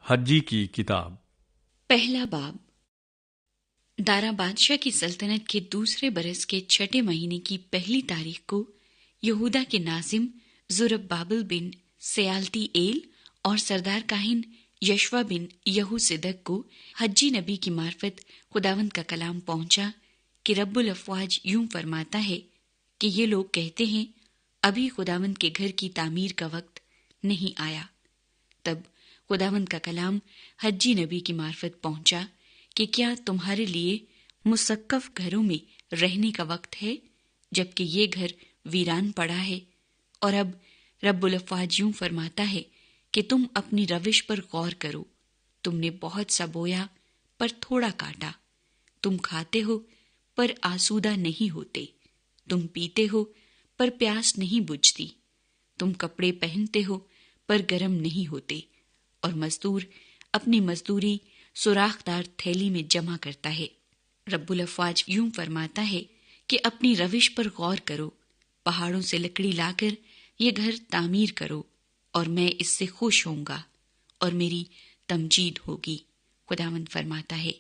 حجی کی کتاب۔ پہلا باب۔ دارا بادشاہ کی سلطنت کے دوسرے برس کے چھٹے مہینے کی پہلی تاریخ کو یہودا کے ناظم زربابل بن سیالتی ایل اور سردار کاہن یشوا بن یہو صدق کو حجی نبی کی معرفت خداوند کا کلام پہنچا کہ رب الافواج یوں فرماتا ہے کہ یہ لوگ کہتے ہیں ابھی خداوند کے گھر کی تعمیر کا وقت نہیں آیا۔ تب خداوند کا کلام حجی نبی کی معرفت پہنچا کہ کیا تمہارے لیے مسقف گھروں میں رہنے کا وقت ہے جبکہ یہ گھر ویران پڑا ہے؟ اور اب رب الافواج یوں فرماتا ہے کہ تم اپنی روش پر غور کرو۔ تم نے بہت سا بویا پر تھوڑا کاٹا، تم کھاتے ہو پر آسودہ نہیں ہوتے، تم پیتے ہو پر پیاس نہیں بجھتی، تم کپڑے پہنتے ہو پر گرم نہیں ہوتے، اور مزدور اپنی مزدوری سوراخ دار تھیلی میں جمع کرتا ہے۔ رب الافواج یوں فرماتا ہے کہ اپنی روش پر غور کرو، پہاڑوں سے لکڑی لا کر یہ گھر تعمیر کرو، اور میں اس سے خوش ہوں گا اور میری تمجید ہوگی۔ خداوند فرماتا ہے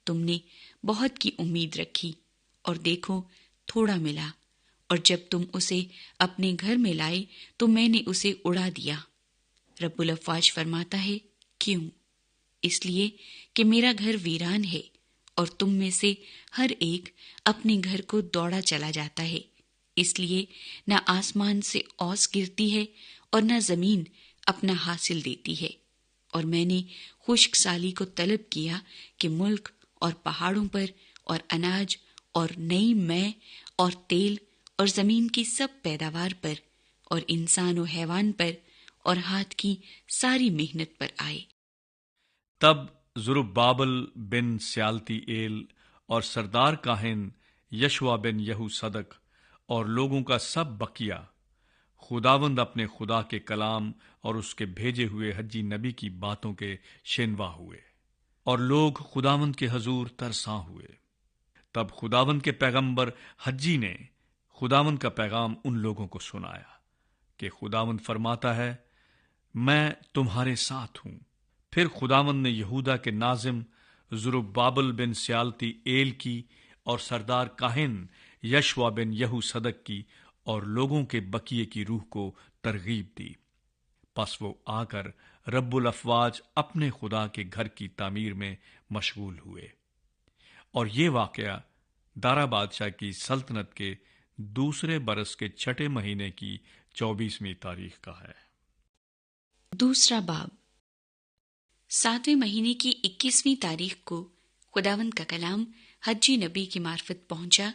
تم نے بہت کی امید رکھی اور دیکھو تھوڑا ملا، اور جب تم اسے اپنے گھر میں لائے تو میں نے اسے اڑا دیا۔ رب الافواج فرماتا ہے کیوں؟ اس لیے کہ میرا گھر ویران ہے اور تم میں سے ہر ایک اپنے گھر کو دوڑا چلا جاتا ہے۔ اس لیے نہ آسمان سے اوس گرتی ہے اور نہ زمین اپنا حاصل دیتی ہے، اور میں نے خشک سالی کو طلب کیا کہ ملک اور پہاڑوں پر اور اناج اور نئی مے اور تیل اور زمین کی سب پیداوار پر اور انسان و حیوان پر اور ہاتھ کی ساری محنت پر آئے۔ تب زربابل بن سیالتی ایل اور سردار کاہن یشوا بن یہو صدق اور لوگوں کا سب بقیہ خداوند اپنے خدا کے کلام اور اس کے بھیجے ہوئے حجی نبی کی باتوں کے شنوا ہوئے، اور لوگ خداوند کے حضور ترساں ہوئے۔ تب خداوند کے پیغمبر حجی نے خداوند کا پیغام ان لوگوں کو سنایا کہ خداوند فرماتا ہے میں تمہارے ساتھ ہوں۔ پھر خداوند نے یہودا کے ناظم زربابل بن سیالتی ایل کی اور سردار کاہن یشوا بن یہو صدق کی اور لوگوں کے بقیے کی روح کو ترغیب دی۔ پس وہ آ کر رب الافواج اپنے خدا کے گھر کی تعمیر میں مشغول ہوئے۔ اور یہ واقعہ دارا بادشاہ کی سلطنت کے دوسرے برس کے چھٹے مہینے کی 24ویں تاریخ کا ہے۔ دوسرا باب۔ 7ویں مہینے کی 21ویں تاریخ کو خداوند کا کلام حجی نبی کی معرفت پہنچا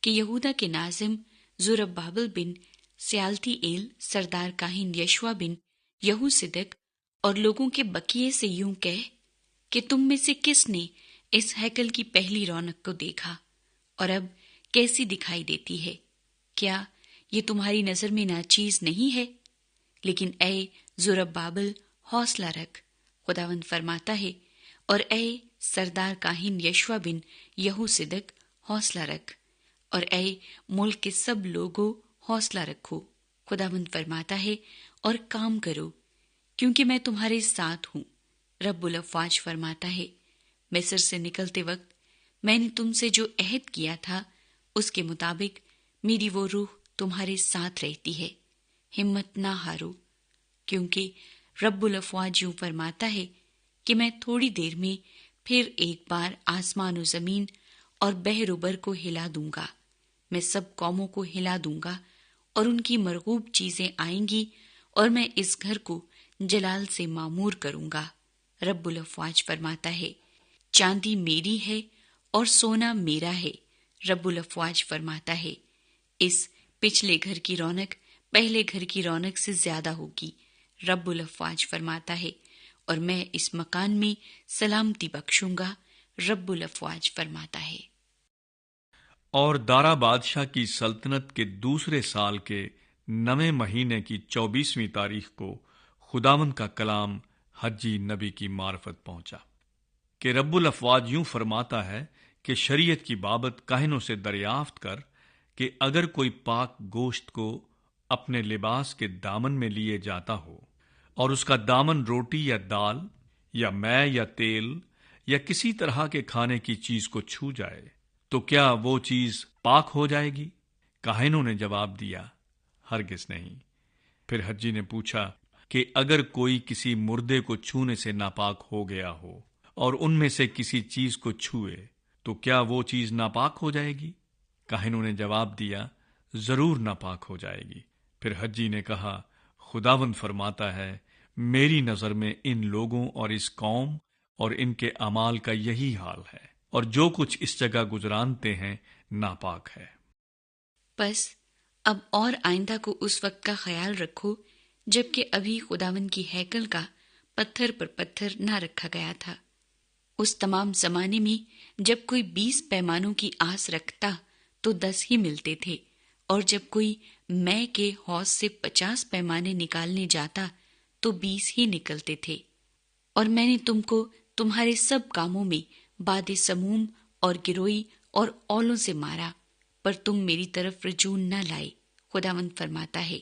کہ یہودا کے ناظم زربابل بن سیالتی ایل سردار کاہن یشوا بن یہو صدق اور لوگوں کے بقیے سے یوں کہہ کہ تم میں سے کس نے اس ہیکل کی پہلی رونق کو دیکھا اور اب کیسی دکھائی دیتی ہے؟ کیا یہ تمہاری نظر میں ناچیز نہیں ہے؟ لیکن اے زربابل حوصلہ رکھ، خداوند فرماتا ہے، اور اے سردار کاہن یشوا بن یہو صدق حوصلہ رکھ، اور اے ملک کے سب لوگوں حوصلہ رکھو، خداوند فرماتا ہے، اور کام کرو کیونکہ میں تمہارے ساتھ ہوں۔ رب الافواج فرماتا ہے مصر سے نکلتے وقت میں نے تم سے جو عہد کیا تھا اس کے مطابق میری وہ روح تمہارے ساتھ رہتی ہے۔ ہمت نہ ہارو، کیونکہ رب الافواج یوں فرماتا ہے کہ میں تھوڑی دیر میں پھر ایک بار آسمان و زمین اور بحر و بر کو ہلا دوں گا۔ میں سب قوموں کو ہلا دوں گا اور ان کی مرغوب چیزیں آئیں گی، اور میں اس گھر کو جلال سے معمور کروں گا۔ رب الافواج فرماتا ہے چاندی میری ہے اور سونا میرا ہے۔ رب الافواج فرماتا ہے اس پچھلے گھر کی رونق پہلے گھر کی رونق سے زیادہ ہوگی۔ رب الافواج فرماتا ہے اور میں اس مکان میں سلامتی بخشوں گا۔ رب الافواج فرماتا ہے۔ اور دارا بادشاہ کی سلطنت کے دوسرے سال کے 9ویں مہینے کی 24ویں تاریخ کو خداوند کا کلام حجی نبی کی معرفت پہنچا کہ رب الافواج یوں فرماتا ہے کہ شریعت کی بابت کاہنوں سے دریافت کر کہ اگر کوئی پاک گوشت کو اپنے لباس کے دامن میں لیے جاتا ہو اور اس کا دامن روٹی یا دال یا میں یا تیل یا کسی طرح کے کھانے کی چیز کو چھو جائے تو کیا وہ چیز پاک ہو جائے گی؟ کاہنوں نے جواب دیا، ہرگز نہیں۔ پھر حجی نے پوچھا کہ اگر کوئی کسی مردے کو چھونے سے ناپاک ہو گیا ہو اور ان میں سے کسی چیز کو چھوئے تو کیا وہ چیز ناپاک ہو جائے گی؟ کاہنوں نے جواب دیا، ضرور ناپاک ہو جائے گی۔ پھر حجی نے کہا، خداوند فرماتا ہے، میری نظر میں ان لوگوں اور اس قوم اور ان کے اعمال کا یہی حال ہے، اور جو کچھ اس جگہ گزرانتے ہیں ناپاک ہے۔ بس اب اور آئندہ کو اس وقت کا خیال رکھو جبکہ ابھی خداوند کی ہیکل کا پتھر پر پتھر نہ رکھا گیا تھا۔ اس تمام زمانے میں جب کوئی 20 پیمانوں کی آس رکھتا تو 10 ہی ملتے تھے، اور جب کوئی مے کے حوض سے 50 پیمانے نکالنے جاتا تو 20 ہی نکلتے تھے۔ اور میں نے تم کو تمہارے سب کاموں میں باد سموم اور گروئی اور اولوں سے مارا، پر تم میری طرف رجوع نہ لائے، خداوند فرماتا ہے۔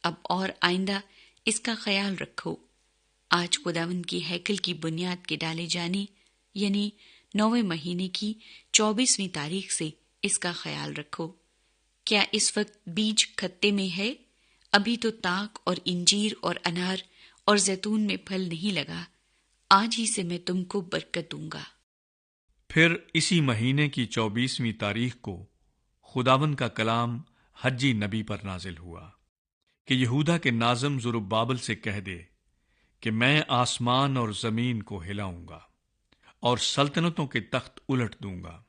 اب اور آئندہ اس کا خیال رکھو۔ آج خداوند کی ہیکل کی بنیاد کے ڈالے جانے یعنی 9ویں مہینے کی 24ویں تاریخ سے اس کا خیال رکھو۔ کیا اس وقت بیج کھتے میں ہے؟ ابھی تو تاک اور انجیر اور انار اور زیتون میں پھل نہیں لگا۔ آج ہی سے میں تم کو برکت دوں گا۔ پھر اسی مہینے کی 24ویں تاریخ کو خداوند کا کلام حجی نبی پر نازل ہوا کہ یہودا کے ناظم زربابل سے کہہ دے کہ میں آسمان اور زمین کو ہلاؤں گا اور سلطنتوں کے تخت الٹ دوں گا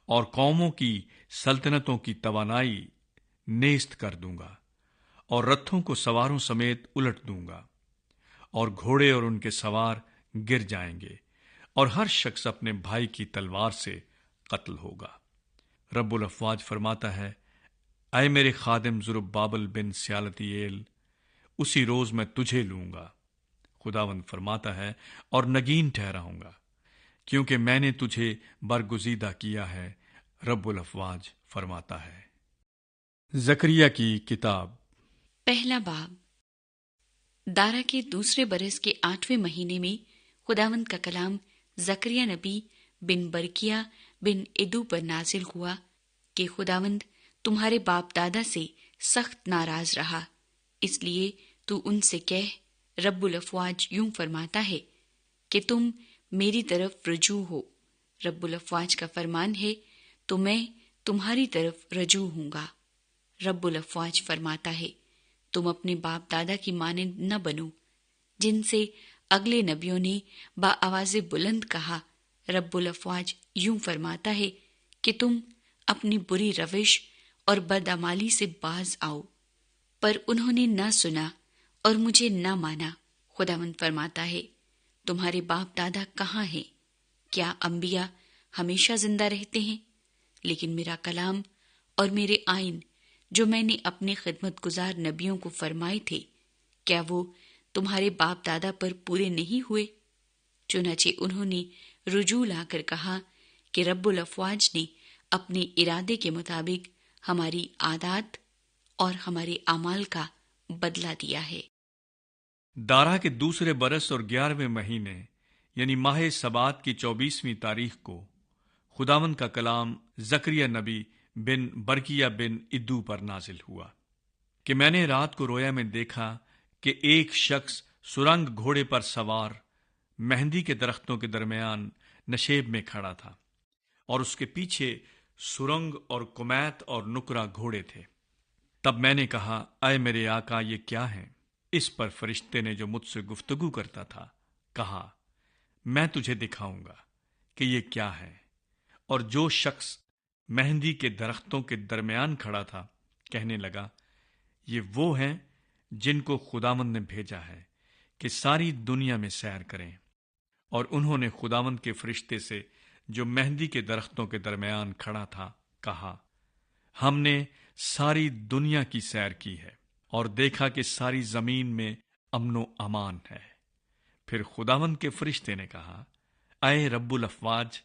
اور قوموں کی سلطنتوں کی توانائی نیست کر دوں گا اور رتھوں کو سواروں سمیت الٹ دوں گا اور گھوڑے اور ان کے سوار گر جائیں گے اور ہر شخص اپنے بھائی کی تلوار سے قتل ہوگا۔ رب الافواج فرماتا ہے، اے میرے خادم زربابل بن سیالتیل، اسی روز میں تجھے لوں گا، خداوند فرماتا ہے، اور نگین ٹھہراؤں گا، کیونکہ میں نے تجھے برگزیدہ کیا ہے، رب الافواج فرماتا ہے۔ زکریا کی کتاب پہلا باب۔ دارا کے دوسرے برس کے 8ویں مہینے میں خداوند کا کلام زکریا نبی بن برکیا بن ادو پر نازل ہوا کہ خداوند تمہارے باپ دادا سے سخت ناراض رہا، اس لیے تو ان سے کہہ، رب الافواج یوں فرماتا ہے کہ تم میری طرف رجوع ہو۔ رب الافواج کا فرمان ہے تو میں تمہاری طرف رجوع ہوں گا۔ رب الافواج فرماتا ہے، تم اپنے باپ دادا کی مانند نہ بنو، جن سے اگلے نبیوں نے بآواز بلند کہا۔ رب الافواج یوں فرماتا ہے کہ تم اپنی بری روش اور بدعمالی سے باز آؤ، پر انہوں نے نہ سنا اور مجھے نہ مانا۔ خداوند فرماتا ہے، تمہارے باپ دادا کہاں ہیں؟ کیا انبیاء ہمیشہ زندہ رہتے ہیں؟ لیکن میرا کلام اور میرے آئین جو میں نے اپنے خدمت گزار نبیوں کو فرمائے تھے، کیا وہ تمہارے باپ دادا پر پورے نہیں ہوئے؟ چنانچہ انہوں نے رجوع لا کر کہا کہ رب الافواج نے اپنے ارادے کے مطابق ہماری عادات اور ہمارے اعمال کا بدلہ دیا ہے۔ دارا کے دوسرے برس اور 11ویں مہینے یعنی ماہ سبات کی 24ویں تاریخ کو خداوند کا کلام زکریا نبی بن برکیا بن ادو پر نازل ہوا کہ میں نے رات کو رویا میں دیکھا کہ ایک شخص سرنگ گھوڑے پر سوار مہندی کے درختوں کے درمیان نشیب میں کھڑا تھا، اور اس کے پیچھے سرنگ اور کمیت اور نکرا گھوڑے تھے۔ تب میں نے کہا، اے میرے آقا، یہ کیا ہے؟ اس پر فرشتے نے جو مجھ سے گفتگو کرتا تھا کہا، میں تجھے دکھاؤں گا کہ یہ کیا ہے۔ اور جو شخص مہندی کے درختوں کے درمیان کھڑا تھا کہنے لگا، یہ وہ ہیں جن کو خداوند نے بھیجا ہے کہ ساری دنیا میں سیر کریں۔ اور انہوں نے خداوند کے فرشتے سے جو مہندی کے درختوں کے درمیان کھڑا تھا کہا، ہم نے ساری دنیا کی سیر کی ہے اور دیکھا کہ ساری زمین میں امن و امان ہے۔ پھر خداوند کے فرشتے نے کہا، اے رب الافواج،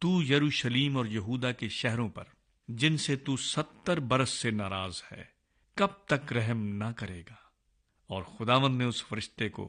تو یروشلیم اور یہودا کے شہروں پر جن سے تو 70 برس سے ناراض ہے، کب تک رحم نہ کرے گا؟ اور خداوند نے اس فرشتے کو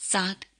7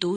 2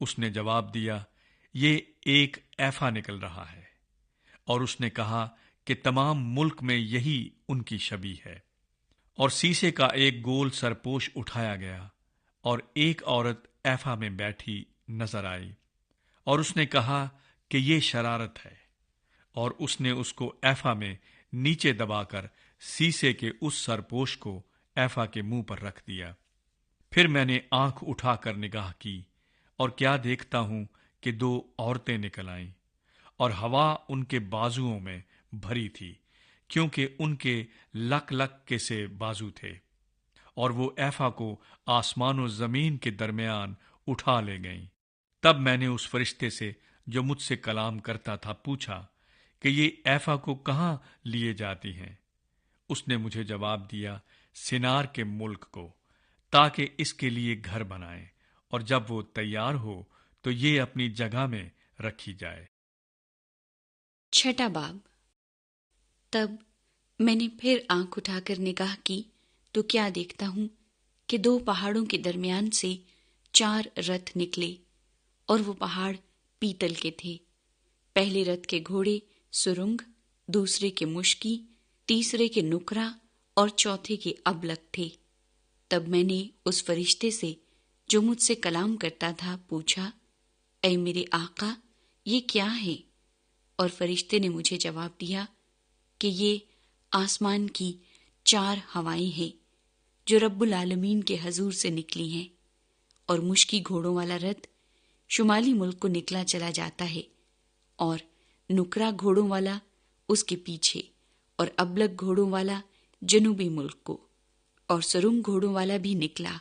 اس نے جواب دیا، یہ ایک ایفا نکل رہا ہے، اور اس نے کہا کہ تمام ملک میں یہی ان کی شبیہ ہے۔ اور سیسے کا ایک گول سرپوش اٹھایا گیا، اور ایک عورت ایفا میں بیٹھی نظر آئی، اور اس نے کہا کہ یہ شرارت ہے، اور اس نے اس کو ایفا میں نیچے دبا کر سیسے کے اس سرپوش کو ایفا کے منہ پر رکھ دیا۔ پھر میں نے آنکھ اٹھا کر نگاہ کی، اور کیا دیکھتا ہوں کہ دو عورتیں نکل آئیں، اور ہوا ان کے بازوؤں میں بھری تھی، کیونکہ ان کے لک لک کے سے بازو تھے، اور وہ ایفا کو آسمان و زمین کے درمیان اٹھا لے گئیں۔ تب میں نے اس فرشتے سے جو مجھ سے کلام کرتا تھا پوچھا کہ یہ ایفا کو کہاں لیے جاتی ہیں؟ اس نے مجھے جواب دیا، سنار کے ملک کو، تاکہ اس کے لیے گھر بنائیں، اور جب وہ تیار ہو تو یہ اپنی جگہ میں رکھی جائے۔ 6 باب۔ تب میں نے پھر آنکھ اٹھا کر نگاہ کی تو کیا دیکھتا ہوں کہ 2 پہاڑوں کے درمیان سے 4 رتھ نکلے، اور وہ پہاڑ پیتل کے تھے۔ پہلے رتھ کے گھوڑے سرنگ، دوسرے کے مشکی، تیسرے کے نکرا، اور چوتھے کے ابلک تھے۔ تب میں نے اس فرشتے سے جو مجھ سے کلام کرتا تھا پوچھا، اے میرے آقا، یہ کیا ہے؟ اور فرشتے نے مجھے جواب دیا کہ یہ آسمان کی 4 ہوائیں ہیں جو رب العالمین کے حضور سے نکلی ہیں، اور مشکی گھوڑوں والا رتھ شمالی ملک کو نکلا چلا جاتا ہے، اور نکرا گھوڑوں والا اس کے پیچھے، اور ابلک گھوڑوں والا جنوبی ملک کو، اور سرنگ گھوڑوں والا بھی نکلا،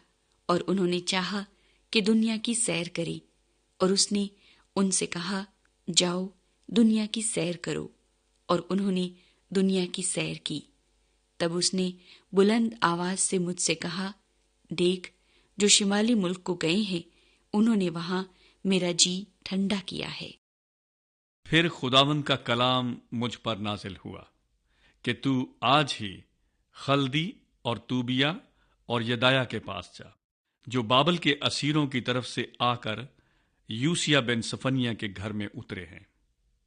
اور انہوں نے چاہا کہ دنیا کی سیر کرے، اور اس نے ان سے کہا، جاؤ دنیا کی سیر کرو، اور انہوں نے دنیا کی سیر کی۔ تب اس نے بلند آواز سے مجھ سے کہا، دیکھ، جو شمالی ملک کو گئے ہیں انہوں نے وہاں میرا جی ٹھنڈا کیا ہے۔ پھر خداوند کا کلام مجھ پر نازل ہوا کہ تو آج ہی خلدی اور توبیہ اور یدایا کے پاس جا، جو بابل کے اسیروں کی طرف سے آ کر یوسیہ بن صفنیہ کے گھر میں اترے ہیں،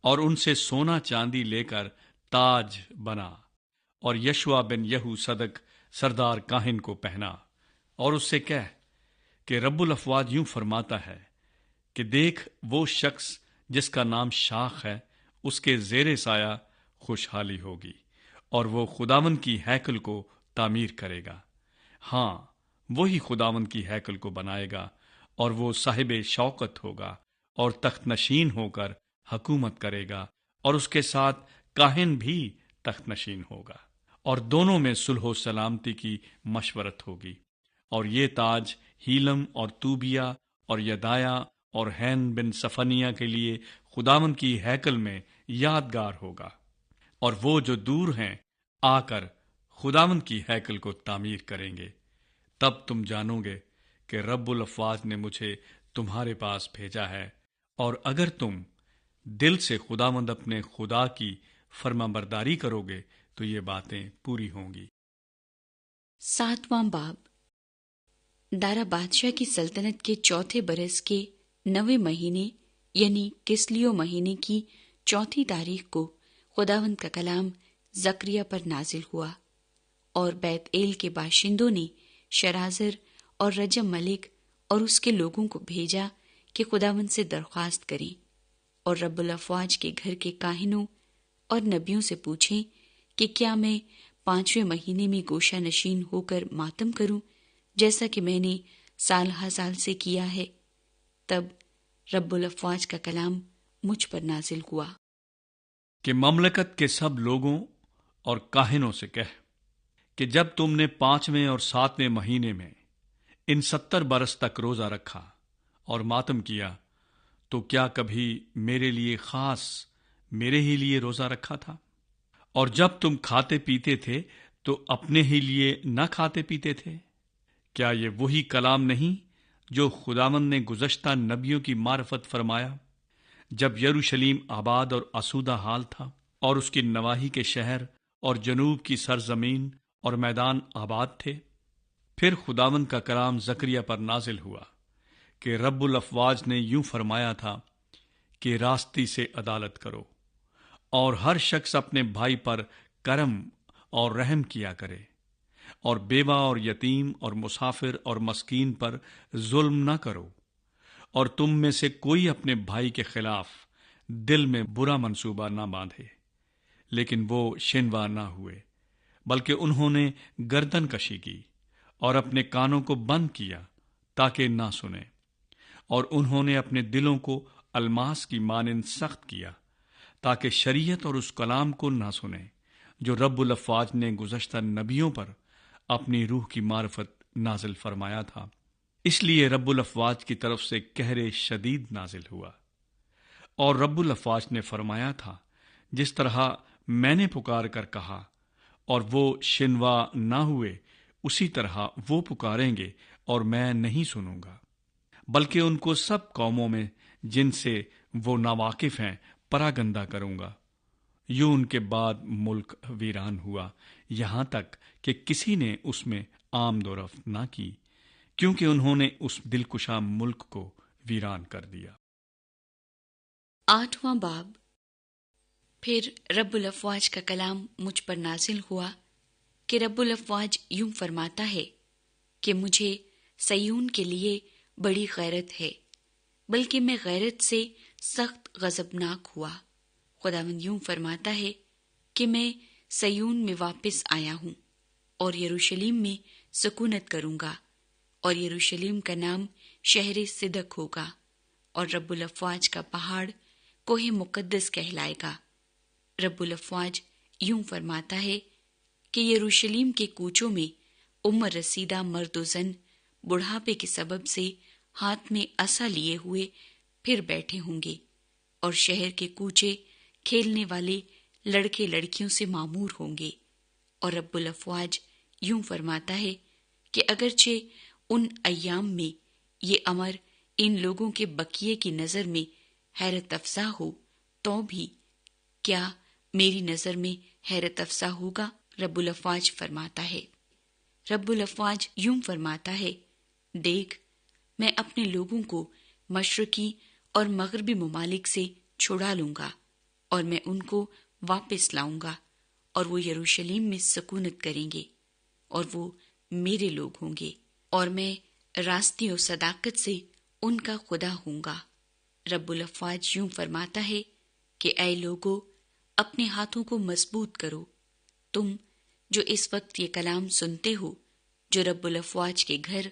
اور ان سے سونا چاندی لے کر تاج بنا، اور یشوا بن یہو صدق سردار کاہن کو پہنا، اور اس سے کہہ کہ رب الافواج یوں فرماتا ہے کہ دیکھ، وہ شخص جس کا نام شاخ ہے، اس کے زیر سایہ خوشحالی ہوگی، اور وہ خداوند کی ہیکل کو تعمیر کرے گا۔ ہاں، وہی خداوند کی ہیکل کو بنائے گا، اور وہ صاحب شوکت ہوگا، اور تخت نشین ہو کر حکومت کرے گا، اور اس کے ساتھ کاہن بھی تخت نشین ہوگا، اور دونوں میں صلح و سلامتی کی مشورت ہوگی۔ اور یہ تاج ہیلم اور توبیہ اور یدایا اور ہین بن صفنیہ کے لیے خداوند کی ہیکل میں یادگار ہوگا، اور وہ جو دور ہیں آ کر خداوند کی ہیکل کو تعمیر کریں گے۔ تب تم جانو گے کہ رب الافواج نے مجھے تمہارے پاس بھیجا ہے، اور اگر تم دل سے خداوند اپنے خدا کی فرما برداری کرو گے تو یہ باتیں پوری ہوں گی۔ 7واں باب۔ دارا بادشاہ کی سلطنت کے 4تھے برس کے 9ویں مہینے یعنی کسلیو مہینے کی 4تھی تاریخ کو خداوند کا کلام زکریا پر نازل ہوا، اور بیت ایل کے باشندوں نے شرازر اور رجم ملک اور اس کے لوگوں کو بھیجا کہ خداوند سے درخواست کریں، اور رب الافواج کے گھر کے کاہنوں اور نبیوں سے پوچھیں کہ کیا میں 5ویں مہینے میں گوشہ نشین ہو کر ماتم کروں، جیسا کہ میں نے سال ہر سال سے کیا ہے۔ تب رب الافواج کا کلام مجھ پر نازل ہوا کہ مملکت کے سب لوگوں اور کاہنوں سے کہہ کہ جب تم نے 5ویں اور 7ویں مہینے میں ان 70 برس تک روزہ رکھا اور ماتم کیا، تو کیا کبھی میرے لیے خاص میرے ہی لیے روزہ رکھا تھا؟ اور جب تم کھاتے پیتے تھے تو اپنے ہی لیے نہ کھاتے پیتے تھے؟ کیا یہ وہی کلام نہیں جو خداوند نے گزشتہ نبیوں کی معرفت فرمایا جب یروشلیم آباد اور آسودہ حال تھا، اور اس کی نواحی کے شہر اور جنوب کی سرزمین اور میدان آباد تھے؟ پھر خداوند کا کلام زکریا پر نازل ہوا کہ رب الافواج نے یوں فرمایا تھا کہ راستی سے عدالت کرو اور ہر شخص اپنے بھائی پر کرم اور رحم کیا کرے، اور بیوہ اور یتیم اور مسافر اور مسکین پر ظلم نہ کرو، اور تم میں سے کوئی اپنے بھائی کے خلاف دل میں برا منصوبہ نہ باندھے۔ لیکن وہ شنوا نہ ہوئے، بلکہ انہوں نے گردن کشی کی اور اپنے کانوں کو بند کیا تاکہ نہ سنیں، اور انہوں نے اپنے دلوں کو الماس کی مانند سخت کیا تاکہ شریعت اور اس کلام کو نہ سنیں جو رب الافواج نے گزشتہ نبیوں پر اپنی روح کی معرفت نازل فرمایا تھا۔ اس لیے رب الافواج کی طرف سے قہر شدید نازل ہوا، اور رب الافواج نے فرمایا تھا جس طرح میں نے پکار کر کہا اور وہ شنوا نہ ہوئے، اسی طرح وہ پکاریں گے اور میں نہیں سنوں گا، بلکہ ان کو سب قوموں میں جن سے وہ ناواقف ہیں پراگندہ کروں گا۔ یوں ان کے بعد ملک ویران ہوا، یہاں تک کہ کسی نے اس میں آمد و رفت نہ کی، کیونکہ انہوں نے اس دلکشا ملک کو ویران کر دیا۔ 8واں باب۔ پھر رب الافواج کا کلام مجھ پر نازل ہوا کہ رب الافواج یوں فرماتا ہے کہ مجھے صیون کے لیے بڑی غیرت ہے، بلکہ میں غیرت سے سخت غضبناک ہوا۔ خداوند یوں فرماتا ہے کہ میں صیون میں واپس آیا ہوں اور یروشلم میں سکونت کروں گا، اور یروشلم کا نام شہر صدق ہوگا، اور رب الافواج کا پہاڑ کوہ مقدس کہلائے گا۔ رب الافواج یوں فرماتا ہے کہ یروشلم کے کوچوں میں عمر رسیدہ مرد و زن بڑھاپے کے سبب سے ہاتھ میں عصا لیے ہوئے پھر بیٹھے ہوں گے، اور شہر کے کوچے کھیلنے والے لڑکے لڑکیوں سے معمور ہوں گے۔ اور رب الافواج یوں فرماتا ہے کہ اگرچہ ان ایام میں یہ امر ان لوگوں کے بقیے کی نظر میں حیرت افزا ہو، تو بھی کیا میری نظر میں حیرت افزا ہوگا؟ رب الافواج فرماتا ہے۔ رب الافواج یوں فرماتا ہے، دیکھ، میں اپنے لوگوں کو مشرقی اور مغربی ممالک سے چھڑا لوں گا، اور میں ان کو واپس لاؤں گا، اور وہ یروشلم میں سکونت کریں گے، اور وہ میرے لوگ ہوں گے، اور میں راستی و صداقت سے ان کا خدا ہوں گا۔ رب الافواج یوں فرماتا ہے کہ اے لوگو، اپنے ہاتھوں کو مضبوط کرو، تم جو اس وقت یہ کلام سنتے ہو جو رب الافواج کے گھر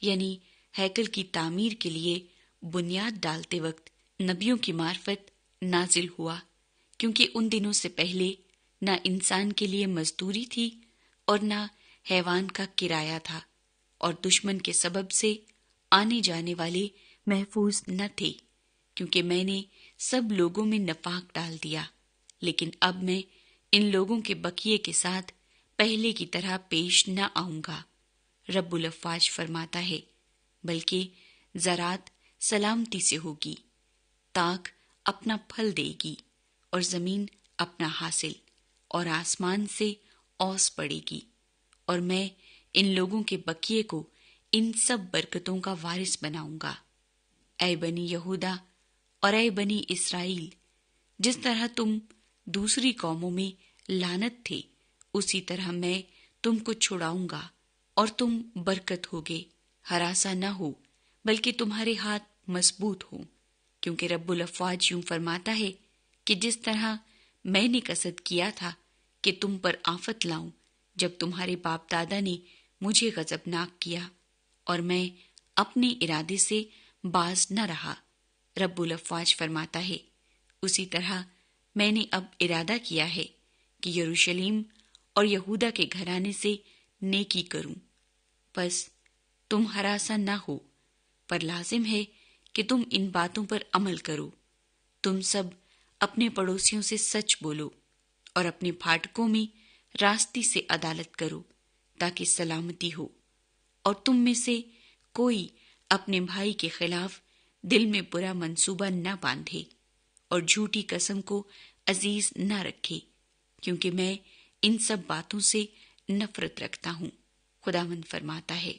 یعنی ہیکل کی تعمیر کے لیے بنیاد ڈالتے وقت نبیوں کی معرفت نازل ہوا، کیونکہ ان دنوں سے پہلے نہ انسان کے لیے مزدوری تھی اور نہ حیوان کا کرایہ تھا، اور دشمن کے سبب سے آنے جانے والے محفوظ نہ تھے، کیونکہ میں نے سب لوگوں میں نفاق ڈال دیا۔ لیکن اب میں ان لوگوں کے بقیے کے ساتھ پہلے کی طرح پیش نہ آؤں گا، رب الافواج فرماتا ہے، بلکہ زراعت سلامتی سے ہوگی، تاک اپنا پھل دے گی، اور زمین اپنا حاصل، اور آسمان سے اوس پڑے گی، اور میں ان لوگوں کے بقیے کو ان سب برکتوں کا وارث بناؤں گا۔ اے بنی یہودا اور اے بنی اسرائیل، جس طرح تم دوسری قوموں میں لعنت تھے، اسی طرح میں تم کو چھڑاؤں گا، اور تم برکت ہوگے، ہراساں نہ ہو، بلکہ تمہارے ہاتھ مضبوط ہوں، کیونکہ رب الافواج یوں فرماتا ہے کہ جس طرح میں نے قصد کیا تھا کہ تم پر آفت لاؤں جب تمہارے باپ دادا نے مجھے غضبناک کیا، اور میں اپنے ارادے سے باز نہ رہا، رب الافواج فرماتا ہے، اسی طرح میں نے اب ارادہ کیا ہے کہ یروشلم اور یہودا کے گھرانے سے نیکی کروں۔ پس تم ہراساں نہ ہو، پر لازم ہے کہ تم ان باتوں پر عمل کرو۔ تم سب اپنے پڑوسیوں سے سچ بولو، اور اپنے پھاٹکوں میں راستی سے عدالت کرو، تاکہ سلامتی ہو، اور تم میں سے کوئی اپنے بھائی کے خلاف دل میں برا منصوبہ نہ باندھے، اور جھوٹی قسم کو عزیز نہ رکھے، کیونکہ میں ان سب باتوں سے نفرت رکھتا ہوں، خداوند فرماتا ہے۔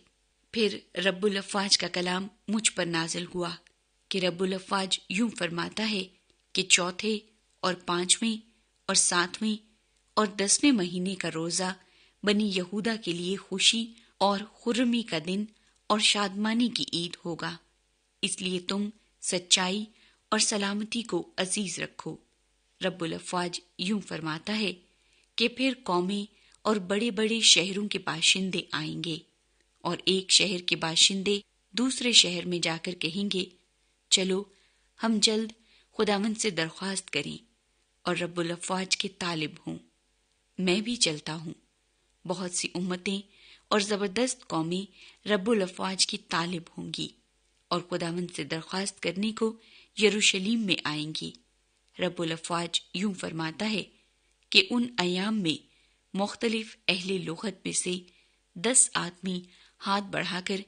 پھر رب الافواج کا کلام مجھ پر نازل ہوا کہ رب الافواج یوں فرماتا ہے کہ چوتھے اور پانچویں اور ساتویں اور 10ویں مہینے کا روزہ بنی یہودا کے لیے خوشی اور خرمی کا دن اور شادمانی کی عید ہوگا، اس لیے تم سچائی اور سلامتی کو عزیز رکھو۔ رب الافواج یوں فرماتا ہے کہ پھر قومیں اور بڑے بڑے شہروں کے باشندے آئیں گے، اور ایک شہر کے باشندے دوسرے شہر میں جا کر کہیں گے، چلو ہم جلد خداوند سے درخواست کریں اور رب الافواج کے طالب ہوں۔ میں بھی چلتا ہوں۔ بہت سی امتیں اور زبردست قومیں رب الافواج کی طالب ہوں گی اور خداوند سے درخواست کرنے کو یروشلم میں آئیں گی۔ رب الافواج یوں فرماتا ہے کہ ان ایام میں مختلف اہل لغت میں سے 10 آدمی ہاتھ بڑھا کر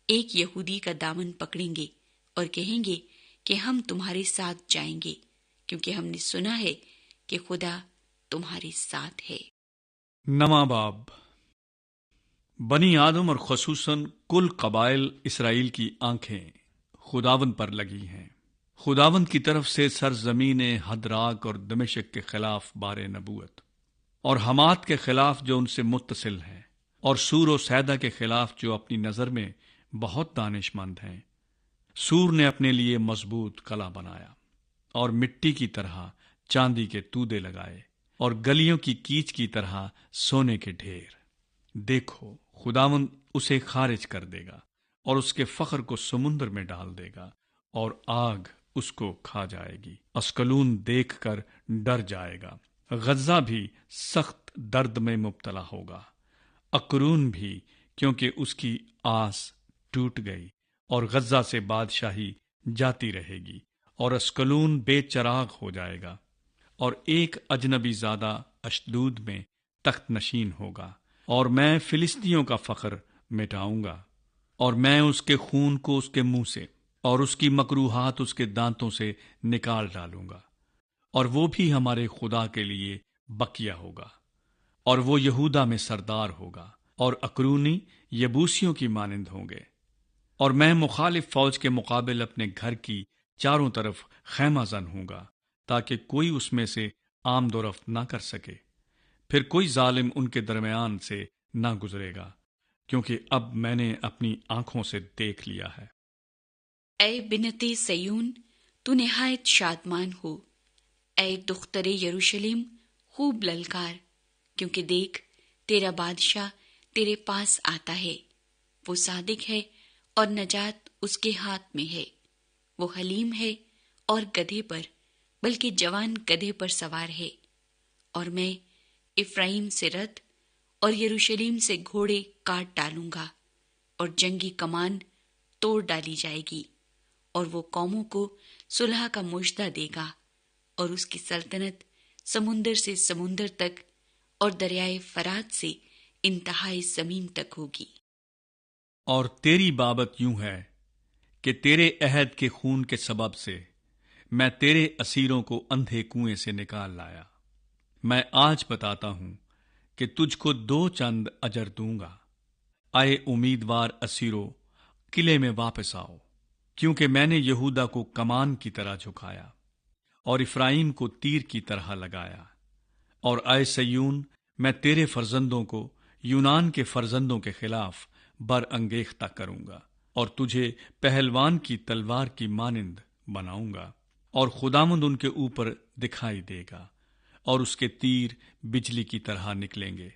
ایک یہودی کا دامن پکڑیں گے اور کہیں گے کہ ہم تمہارے ساتھ جائیں گے، کیونکہ ہم نے سنا ہے کہ خدا تمہارے ساتھ ہے۔ نواں باب۔ بنی آدم اور خصوصاً کل قبائل اسرائیل کی آنکھیں خداوند پر لگی ہیں۔ خداوند کی طرف سے سرزمین حدراک اور دمشق کے خلاف بار نبوت، اور حمات کے خلاف جو ان سے متصل ہے، اور سور و سیدہ کے خلاف جو اپنی نظر میں بہت دانش مند ہیں۔ سور نے اپنے لیے مضبوط قلعہ بنایا اور مٹی کی طرح چاندی کے تودے لگائے اور گلیوں کی کیچ کی طرح سونے کے ڈھیر۔ دیکھو، خداوند اسے خارج کر دے گا اور اس کے فخر کو سمندر میں ڈال دے گا، اور آگ اس کو کھا جائے گی۔ اسکلون دیکھ کر ڈر جائے گا، غزہ بھی سخت درد میں مبتلا ہوگا، اکرون بھی، کیونکہ اس کی آس ٹوٹ گئی، اور غزہ سے بادشاہی جاتی رہے گی، اور اسکلون بے چراغ ہو جائے گا، اور ایک اجنبی زادہ اشدود میں تخت نشین ہوگا، اور میں فلسطینیوں کا فخر مٹاؤں گا، اور میں اس کے خون کو اس کے منہ سے اور اس کی مکروہات اس کے دانتوں سے نکال ڈالوں گا، اور وہ بھی ہمارے خدا کے لیے بقیہ ہوگا، اور وہ یہودا میں سردار ہوگا، اور اکرونی یبوسیوں کی مانند ہوں گے، اور میں مخالف فوج کے مقابل اپنے گھر کی چاروں طرف خیمہ زن ہوں گا، تاکہ کوئی اس میں سے آمد و رفت نہ کر سکے، پھر کوئی ظالم ان کے درمیان سے نہ گزرے گا، کیونکہ اب میں نے اپنی آنکھوں سے دیکھ لیا ہے۔ اے بنت سیون، تو نہایت شادمان ہو، اے دختر یروشلم خوب للکار، کیونکہ دیکھ تیرا بادشاہ تیرے پاس آتا ہے، وہ صادق ہے اور نجات اس کے ہاتھ میں ہے، وہ حلیم ہے اور گدھے پر، بلکہ جوان گدھے پر سوار ہے، اور میں افرائیم سے رتھ اور یروشلم سے گھوڑے کاٹ ڈالوں گا، اور جنگی کمان توڑ ڈالی جائے گی، اور وہ قوموں کو صلح کا مژدہ دے گا، اور اس کی سلطنت سمندر سے سمندر تک اور دریائے فرات سے انتہائی زمین تک ہوگی۔ اور تیری بابت یوں ہے کہ تیرے عہد کے خون کے سبب سے میں تیرے اسیروں کو اندھے کنویں سے نکال لایا۔ میں آج بتاتا ہوں کہ تجھ کو 2 چند اجر دوں گا۔ اے امیدوار اسیرو، قلعے میں واپس آؤ، کیونکہ میں نے یہودا کو کمان کی طرح جھکایا اور افرائیم کو تیر کی طرح لگایا۔ اور اے سیون، میں تیرے فرزندوں کو یونان کے فرزندوں کے خلاف برانگیختہ کروں گا، اور تجھے پہلوان کی تلوار کی مانند بناؤں گا، اور خداوند ان کے اوپر دکھائی دے گا، اور اس کے تیر بجلی کی طرح نکلیں گے۔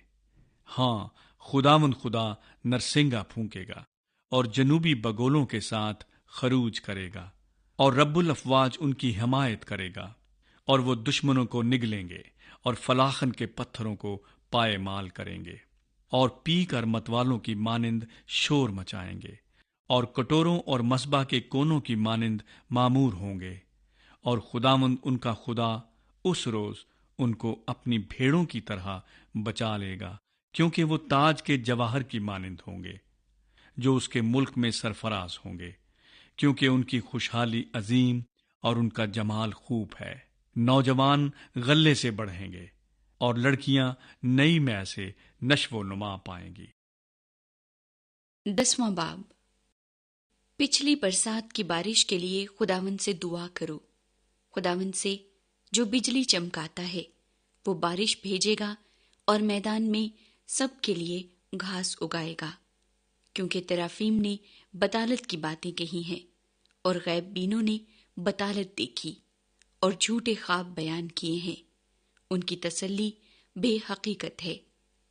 ہاں، خداوند خدا نرسنگا پھونکے گا اور جنوبی بگولوں کے ساتھ خروج کرے گا، اور رب الافواج ان کی حمایت کرے گا، اور وہ دشمنوں کو نگلیں گے اور فلاخن کے پتھروں کو پائے مال کریں گے، اور پی کر متوالوں کی مانند شور مچائیں گے، اور کٹوروں اور مصباح کے کونوں کی مانند معمور ہوں گے، اور خداوند ان کا خدا اس روز ان کو اپنی بھیڑوں کی طرح بچا لے گا، کیونکہ وہ تاج کے جواہر کی مانند ہوں گے جو اس کے ملک میں سرفراز ہوں گے، کیونکہ ان کی خوشحالی عظیم اور ان کا جمال خوب ہے۔ نوجوان غلے سے بڑھیں گے اور لڑکیاں نئی مے سے نشو و نما پائیں گی۔ 10واں باب۔ پچھلی برسات کی بارش کے لیے خداوند سے دعا کرو۔ خداوند سے جو بجلی چمکاتا ہے وہ بارش بھیجے گا اور میدان میں سب کے لیے گھاس اگائے گا، کیونکہ ترافیم نے بطالت کی باتیں کہی ہیں اور غیب بینوں نے بطالت دیکھی اور جھوٹے خواب بیان کیے ہیں۔ ان کی تسلی بے حقیقت ہے،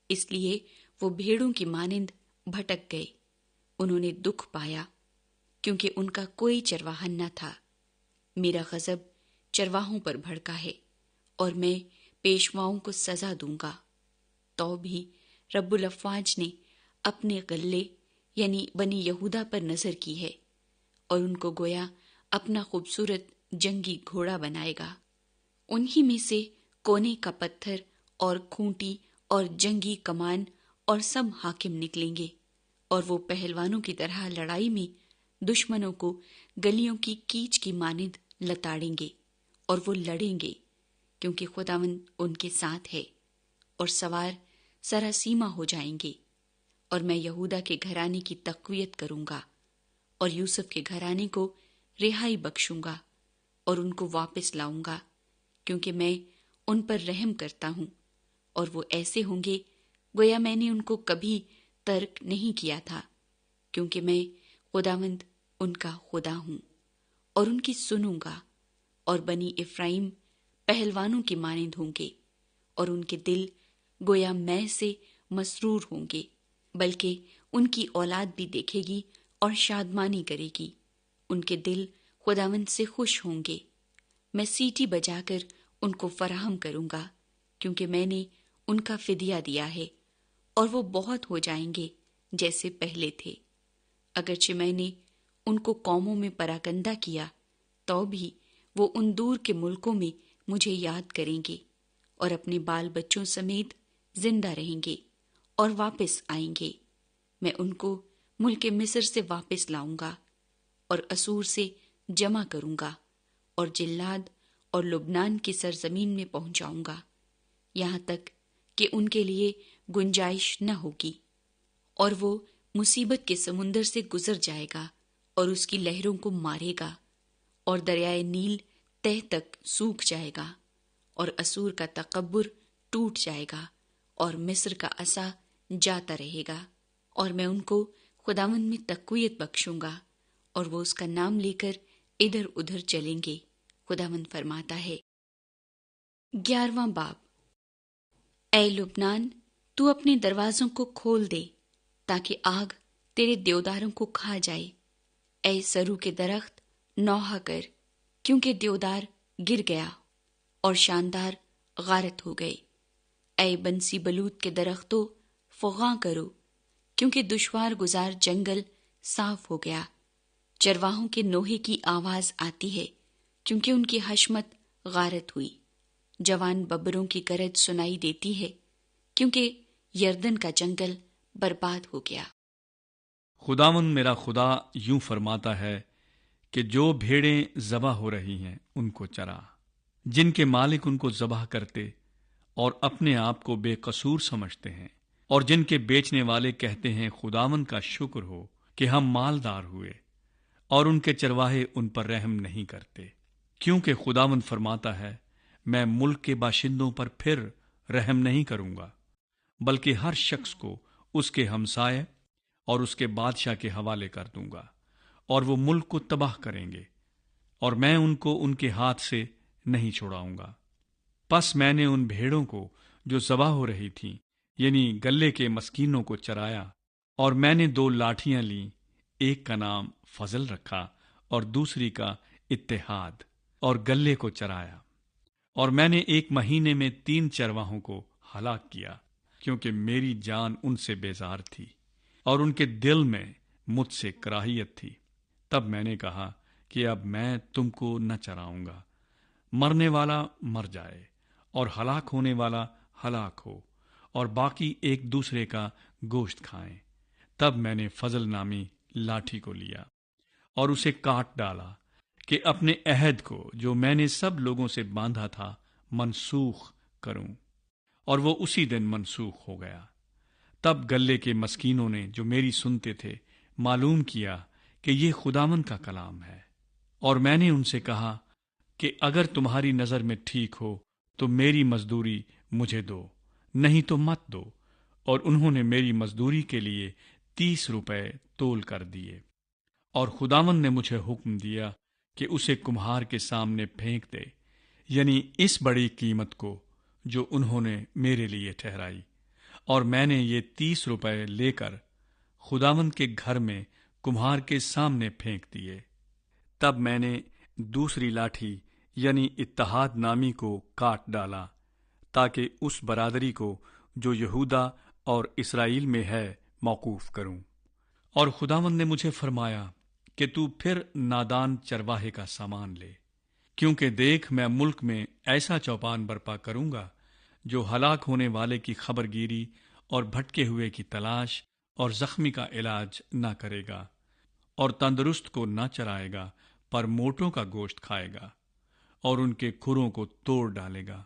اس لیے وہ بھیڑوں کی مانند بھٹک گئے۔ انہوں نے دکھ پایا کیونکہ ان کا کوئی چرواہا نہ تھا۔ میرا غضب چرواہوں پر بھڑکا ہے اور میں پیشواؤں کو سزا دوں گا۔ تو بھی رب الافواج نے اپنے غلے یعنی بنی یہودا پر نظر کی ہے اور ان کو گویا اپنا خوبصورت جنگی گھوڑا بنائے گا۔ انہی میں سے کونے کا پتھر اور کھونٹی اور جنگی کمان اور سب حاکم نکلیں گے، اور وہ پہلوانوں کی طرح لڑائی میں دشمنوں کو گلیوں کی کیچ کی مانند لتاڑیں گے، اور وہ لڑیں گے کیونکہ خداوند ان کے ساتھ ہے، اور سوار سراسیمہ ہو جائیں گے۔ اور میں یہودا کے گھرانے کی تقویت کروں گا اور یوسف کے گھرانے کو رہائی بخشوں گا اور ان کو واپس لاؤں گا، کیونکہ میں ان پر رحم کرتا ہوں، اور وہ ایسے ہوں گے گویا میں نے ان کو کبھی ترک نہیں کیا تھا، کیونکہ میں خداوند ان کا خدا ہوں اور ان کی سنوں گا۔ اور بنی افرائیم پہلوانوں کی مانند ہوں گے، اور ان کے دل گویا میں سے مسرور ہوں گے، بلکہ ان کی اولاد بھی دیکھے گی اور شادمانی کرے گی۔ ان کے دل خداوند سے خوش ہوں گے۔ میں سیٹی بجا کر ان کو فراہم کروں گا، کیونکہ میں نے ان کا فدیہ دیا ہے، اور وہ بہت ہو جائیں گے جیسے پہلے تھے۔ اگرچہ میں نے ان کو قوموں میں پراگندہ کیا، تو بھی وہ ان دور کے ملکوں میں مجھے یاد کریں گے اور اپنے بال بچوں سمیت زندہ رہیں گے اور واپس آئیں گے۔ میں ان کو ملک مصر سے واپس لاؤں گا اور اسور سے جمع کروں گا اور جلاد اور لبنان کی سرزمین میں پہنچاؤں گا، یہاں تک کہ ان کے لیے گنجائش نہ ہوگی، اور وہ مصیبت کے سمندر سے گزر جائے گا اور اس کی لہروں کو مارے گا، اور دریائے نیل تہ تک سوکھ جائے گا، اور اسور کا تکبر ٹوٹ جائے گا اور مصر کا عصا جاتا رہے گا، اور میں ان کو خداوند میں تقویت بخشوں گا، اور وہ اس کا نام لے کر ادھر ادھر چلیں گے۔ خداوند فرماتا ہے۔ 11واں باب۔ اے لبنان، تو اپنے دروازوں کو کھول دے تاکہ آگ تیرے دیوداروں کو کھا جائے۔ اے سرو کے درخت، نوحہ کر، کیونکہ دیودار گر گیا اور شاندار غارت ہو گئے۔ اے بنسی بلوت کے درختوں، فغاں کرو، کیونکہ دشوار گزار جنگل صاف ہو گیا۔ چرواہوں کے نوحے کی آواز آتی ہے، کیونکہ ان کی حشمت غارت ہوئی۔ جوان ببروں کی گرج سنائی دیتی ہے، کیونکہ یردن کا جنگل برباد ہو گیا۔ خداوند میرا خدا یوں فرماتا ہے کہ جو بھیڑیں ذبح ہو رہی ہیں ان کو چرا، جن کے مالک ان کو ذبح کرتے اور اپنے آپ کو بے قصور سمجھتے ہیں، اور جن کے بیچنے والے کہتے ہیں خداوند کا شکر ہو کہ ہم مالدار ہوئے، اور ان کے چرواہے ان پر رحم نہیں کرتے۔ کیونکہ خداوند فرماتا ہے، میں ملک کے باشندوں پر پھر رحم نہیں کروں گا، بلکہ ہر شخص کو اس کے ہمسائے اور اس کے بادشاہ کے حوالے کر دوں گا، اور وہ ملک کو تباہ کریں گے، اور میں ان کو ان کے ہاتھ سے نہیں چھڑاؤں گا۔ پس میں نے ان بھیڑوں کو جو ذبح ہو رہی تھیں، یعنی گلے کے مسکینوں کو چرایا، اور میں نے 2 لاٹھیاں لیں، ایک کا نام فضل رکھا اور دوسری کا اتحاد، اور گلے کو چرایا۔ اور میں نے 1 مہینے میں 3 چرواہوں کو ہلاک کیا، کیونکہ میری جان ان سے بیزار تھی اور ان کے دل میں مجھ سے کراہیت تھی۔ تب میں نے کہا کہ اب میں تم کو نہ چراؤں گا، مرنے والا مر جائے اور ہلاک ہونے والا ہلاک ہو، اور باقی ایک دوسرے کا گوشت کھائیں۔ تب میں نے فضل نامی لاٹھی کو لیا اور اسے کاٹ ڈالا کہ اپنے عہد کو جو میں نے سب لوگوں سے باندھا تھا منسوخ کروں، اور وہ اسی دن منسوخ ہو گیا۔ تب گلے کے مسکینوں نے جو میری سنتے تھے معلوم کیا کہ یہ خداوند کا کلام ہے، اور میں نے ان سے کہا کہ اگر تمہاری نظر میں ٹھیک ہو تو میری مزدوری مجھے دو، نہیں تو مت دو۔ اور انہوں نے میری مزدوری کے لیے 30 روپے تول کر دیے۔ اور خداوند نے مجھے حکم دیا کہ اسے کمہار کے سامنے پھینک دے، یعنی اس بڑی قیمت کو جو انہوں نے میرے لیے ٹھہرائی۔ اور میں نے یہ 30 روپے لے کر خداوند کے گھر میں کمہار کے سامنے پھینک دیے۔ تب میں نے دوسری لاٹھی یعنی اتحاد نامی کو کاٹ ڈالا، تاکہ اس برادری کو جو یہودا اور اسرائیل میں ہے موقوف کروں۔ اور خداوند نے مجھے فرمایا کہ تو پھر نادان چرواہے کا سامان لے، کیونکہ دیکھ میں ملک میں ایسا چوپان برپا کروں گا جو ہلاک ہونے والے کی خبر گیری اور بھٹکے ہوئے کی تلاش اور زخمی کا علاج نہ کرے گا، اور تندرست کو نہ چرائے گا پر موٹوں کا گوشت کھائے گا، اور ان کے کھروں کو توڑ ڈالے گا۔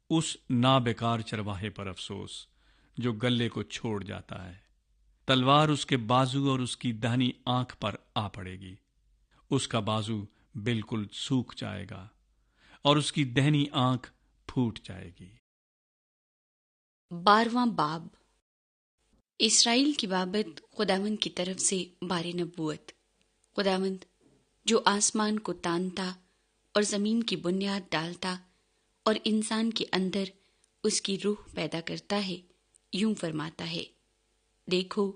اس نابیکار چرواہے پر افسوس جو گلے کو چھوڑ جاتا ہے۔ تلوار اس کے بازو اور اس کی دہنی آنکھ پر آ پڑے گی، اس کا بازو بالکل سوکھ جائے گا اور اس کی دہنی آنکھ پھوٹ جائے گی۔ 12واں باب، اسرائیل کی بابت خداوند کی طرف سے بار نبوت۔ خداوند جو آسمان کو تانتا اور زمین کی بنیاد ڈالتا اور انسان کے اندر اس کی روح پیدا کرتا ہے، یوں فرماتا ہے، دیکھو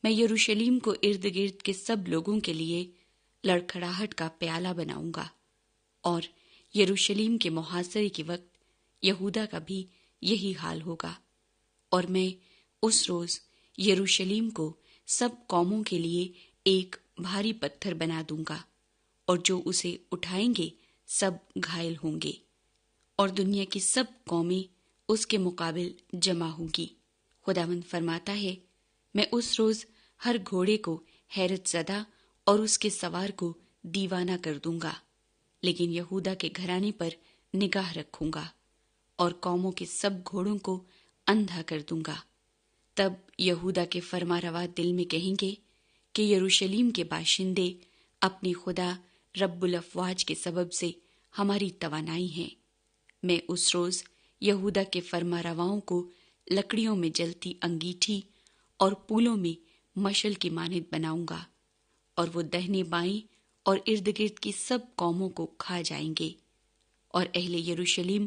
میں یروشلیم کو ارد گرد کے سب لوگوں کے لیے لڑکھڑاہٹ کا پیالہ بناؤں گا، اور یروشلیم کے محاصرے کے وقت یہودا کا بھی یہی حال ہوگا۔ اور میں اس روز یروشلیم کو سب قوموں کے لیے ایک بھاری پتھر بنا دوں گا، اور جو اسے اٹھائیں گے سب گھائل ہوں گے، اور دنیا کی سب قومیں اس کے مقابل جمع ہوں گی۔ خداوند فرماتا ہے، میں اس روز ہر گھوڑے کو حیرت زدہ اور اس کے سوار کو دیوانہ کر دوں گا، لیکن یہودا کے گھرانے پر نگاہ رکھوں گا اور قوموں کے سب گھوڑوں کو اندھا کر دوں گا۔ تب یہودا کے فرما روا دل میں کہیں گے کہ یروشلیم کے باشندے اپنے خدا رب الافواج کے سبب سے ہماری توانائی ہیں۔ میں اس روز یہودا کے فرما رواؤں کو لکڑیوں میں جلتی انگیٹھی اور پولوں میں مشل کی مانند بناؤں گا، اور وہ دہنے بائیں اور ارد گرد کی سب قوموں کو کھا جائیں گے، اور اہل یروشلیم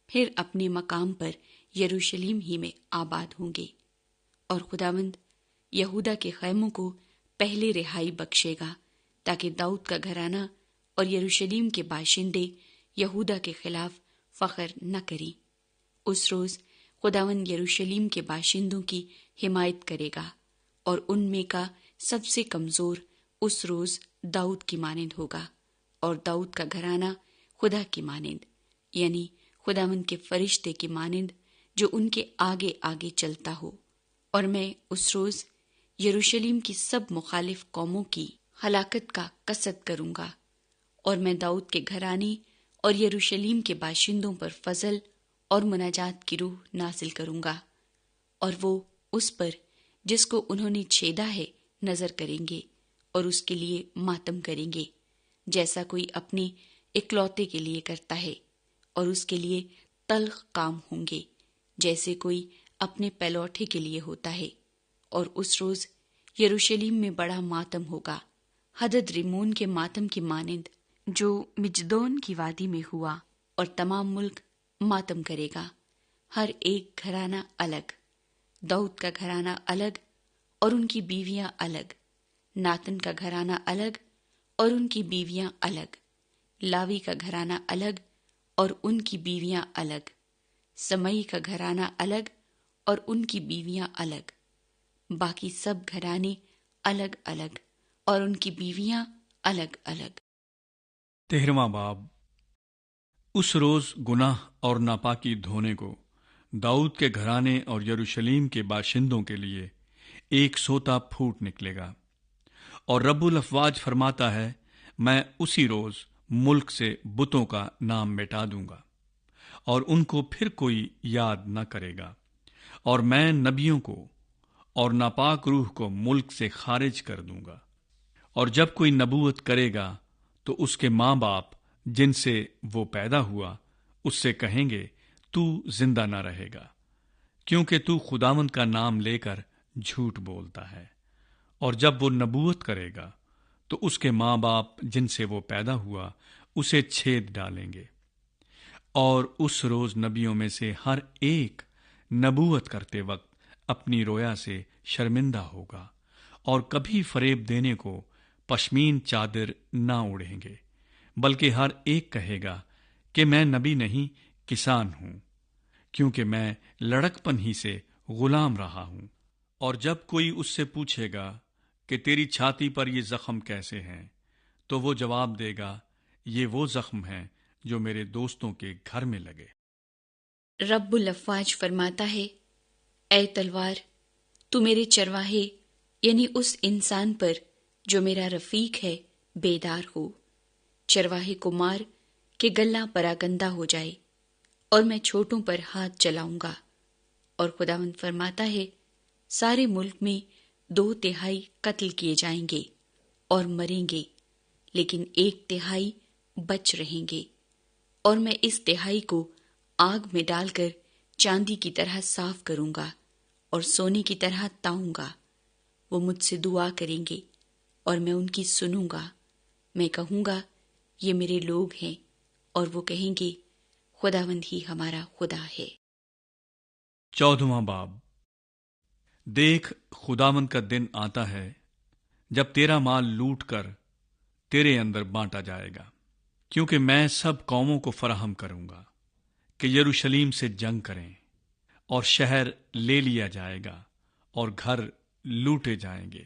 پھر اپنے مقام پر یروشلیم ہی میں آباد ہوں گے۔ اور خداوند یہودا کے خیموں کو پہلے رہائی بخشے گا، تاکہ داؤد کا گھرانہ اور یروشلیم کے باشندے یہودا کے خلاف فخر نہ کریں۔ اس روز خداوند یروشلیم کے باشندوں کی حمایت کرے گا، اور ان میں کا سب سے کمزور اس روز داؤد کی مانند ہوگا، اور داؤد کا گھرانہ خدا کی مانند، یعنی خداوند کے فرشتے کی مانند جو ان کے آگے آگے چلتا ہو۔ اور میں اس روز یروشلیم کی سب مخالف قوموں کی ہلاکت کا قصد کروں گا، اور میں داؤد کے گھرانے اور یروشلیم کے باشندوں پر فضل اور مناجات کی روح نازل کروں گا، اور وہ اس پر جس کو انہوں نے چھیدا ہے نظر کریں گے اور اس کے لیے ماتم کریں گے، جیسا کوئی اپنے اکلوتے کے لیے کرتا ہے، اور اس کے لیے تلخ کام ہوں گے جیسے کوئی اپنے پیلوٹے کے لیے ہوتا ہے۔ اور اس روز یروشلیم میں بڑا ماتم ہوگا، حدد ریمون کے ماتم کی مانند جو مجدون کی وادی میں ہوا، اور تمام ملک ماتم کرے گا، ہر ایک گھرانہ الگ، داؤد کا گھرانہ الگ اور ان کی بیویاں الگ، ناتن کا گھرانہ الگ اور ان کی بیویاں الگ، لاوی کا گھرانہ الگ اور ان کی بیویاں الگ، سمئی کا گھرانہ الگ اور ان کی بیویاں الگ، باقی سب گھرانے الگ الگ اور ان کی بیویاں الگ الگ۔ 13واں باب، اس روز گناہ اور ناپاکی دھونے کو داؤد کے گھرانے اور یروشلیم کے باشندوں کے لیے ایک سوتا پھوٹ نکلے گا، اور رب الافواج فرماتا ہے، میں اسی روز ملک سے بتوں کا نام مٹا دوں گا اور ان کو پھر کوئی یاد نہ کرے گا، اور میں نبیوں کو اور ناپاک روح کو ملک سے خارج کر دوں گا۔ اور جب کوئی نبوت کرے گا تو اس کے ماں باپ جن سے وہ پیدا ہوا اس سے کہیں گے تو زندہ نہ رہے گا، کیونکہ تو خداوند کا نام لے کر جھوٹ بولتا ہے۔ اور جب وہ نبوت کرے گا تو اس کے ماں باپ جن سے وہ پیدا ہوا اسے چھید ڈالیں گے۔ اور اس روز نبیوں میں سے ہر ایک نبوت کرتے وقت اپنی رویا سے شرمندہ ہوگا، اور کبھی فریب دینے کو پشمین چادر نہ اوڑھیں گے، بلکہ ہر ایک کہے گا کہ میں نبی نہیں کسان ہوں، کیونکہ میں لڑکپن ہی سے غلام رہا ہوں۔ اور جب کوئی اس سے پوچھے گا کہ تیری چھاتی پر یہ زخم کیسے ہیں، تو وہ جواب دے گا یہ وہ زخم ہیں جو میرے دوستوں کے گھر میں لگے۔ رب الافواج فرماتا ہے، اے تلوار، تو میرے چرواہے یعنی اس انسان پر جو میرا رفیق ہے بیدار ہو۔ چرواہے کو مار کہ گلہ پراگندہ ہو جائے، اور میں چھوٹوں پر ہاتھ چلاؤں گا۔ اور خداوند فرماتا ہے، سارے ملک میں 2/3 قتل کیے جائیں گے اور مریں گے، لیکن 1/3 بچ رہیں گے، اور میں اس 1/3 کو آگ میں ڈال کر چاندی کی طرح صاف کروں گا اور سونے کی طرح تاؤں گا۔ وہ مجھ سے دعا کریں گے اور میں ان کی سنوں گا۔ میں کہوں گا یہ میرے لوگ ہیں، اور وہ کہیں گے خداوند ہی ہمارا خدا ہے۔ 14واں باب۔ دیکھ، خداوند کا دن آتا ہے جب تیرا مال لوٹ کر تیرے اندر بانٹا جائے گا، کیونکہ میں سب قوموں کو فراہم کروں گا کہ یروشلیم سے جنگ کریں، اور شہر لے لیا جائے گا اور گھر لوٹے جائیں گے،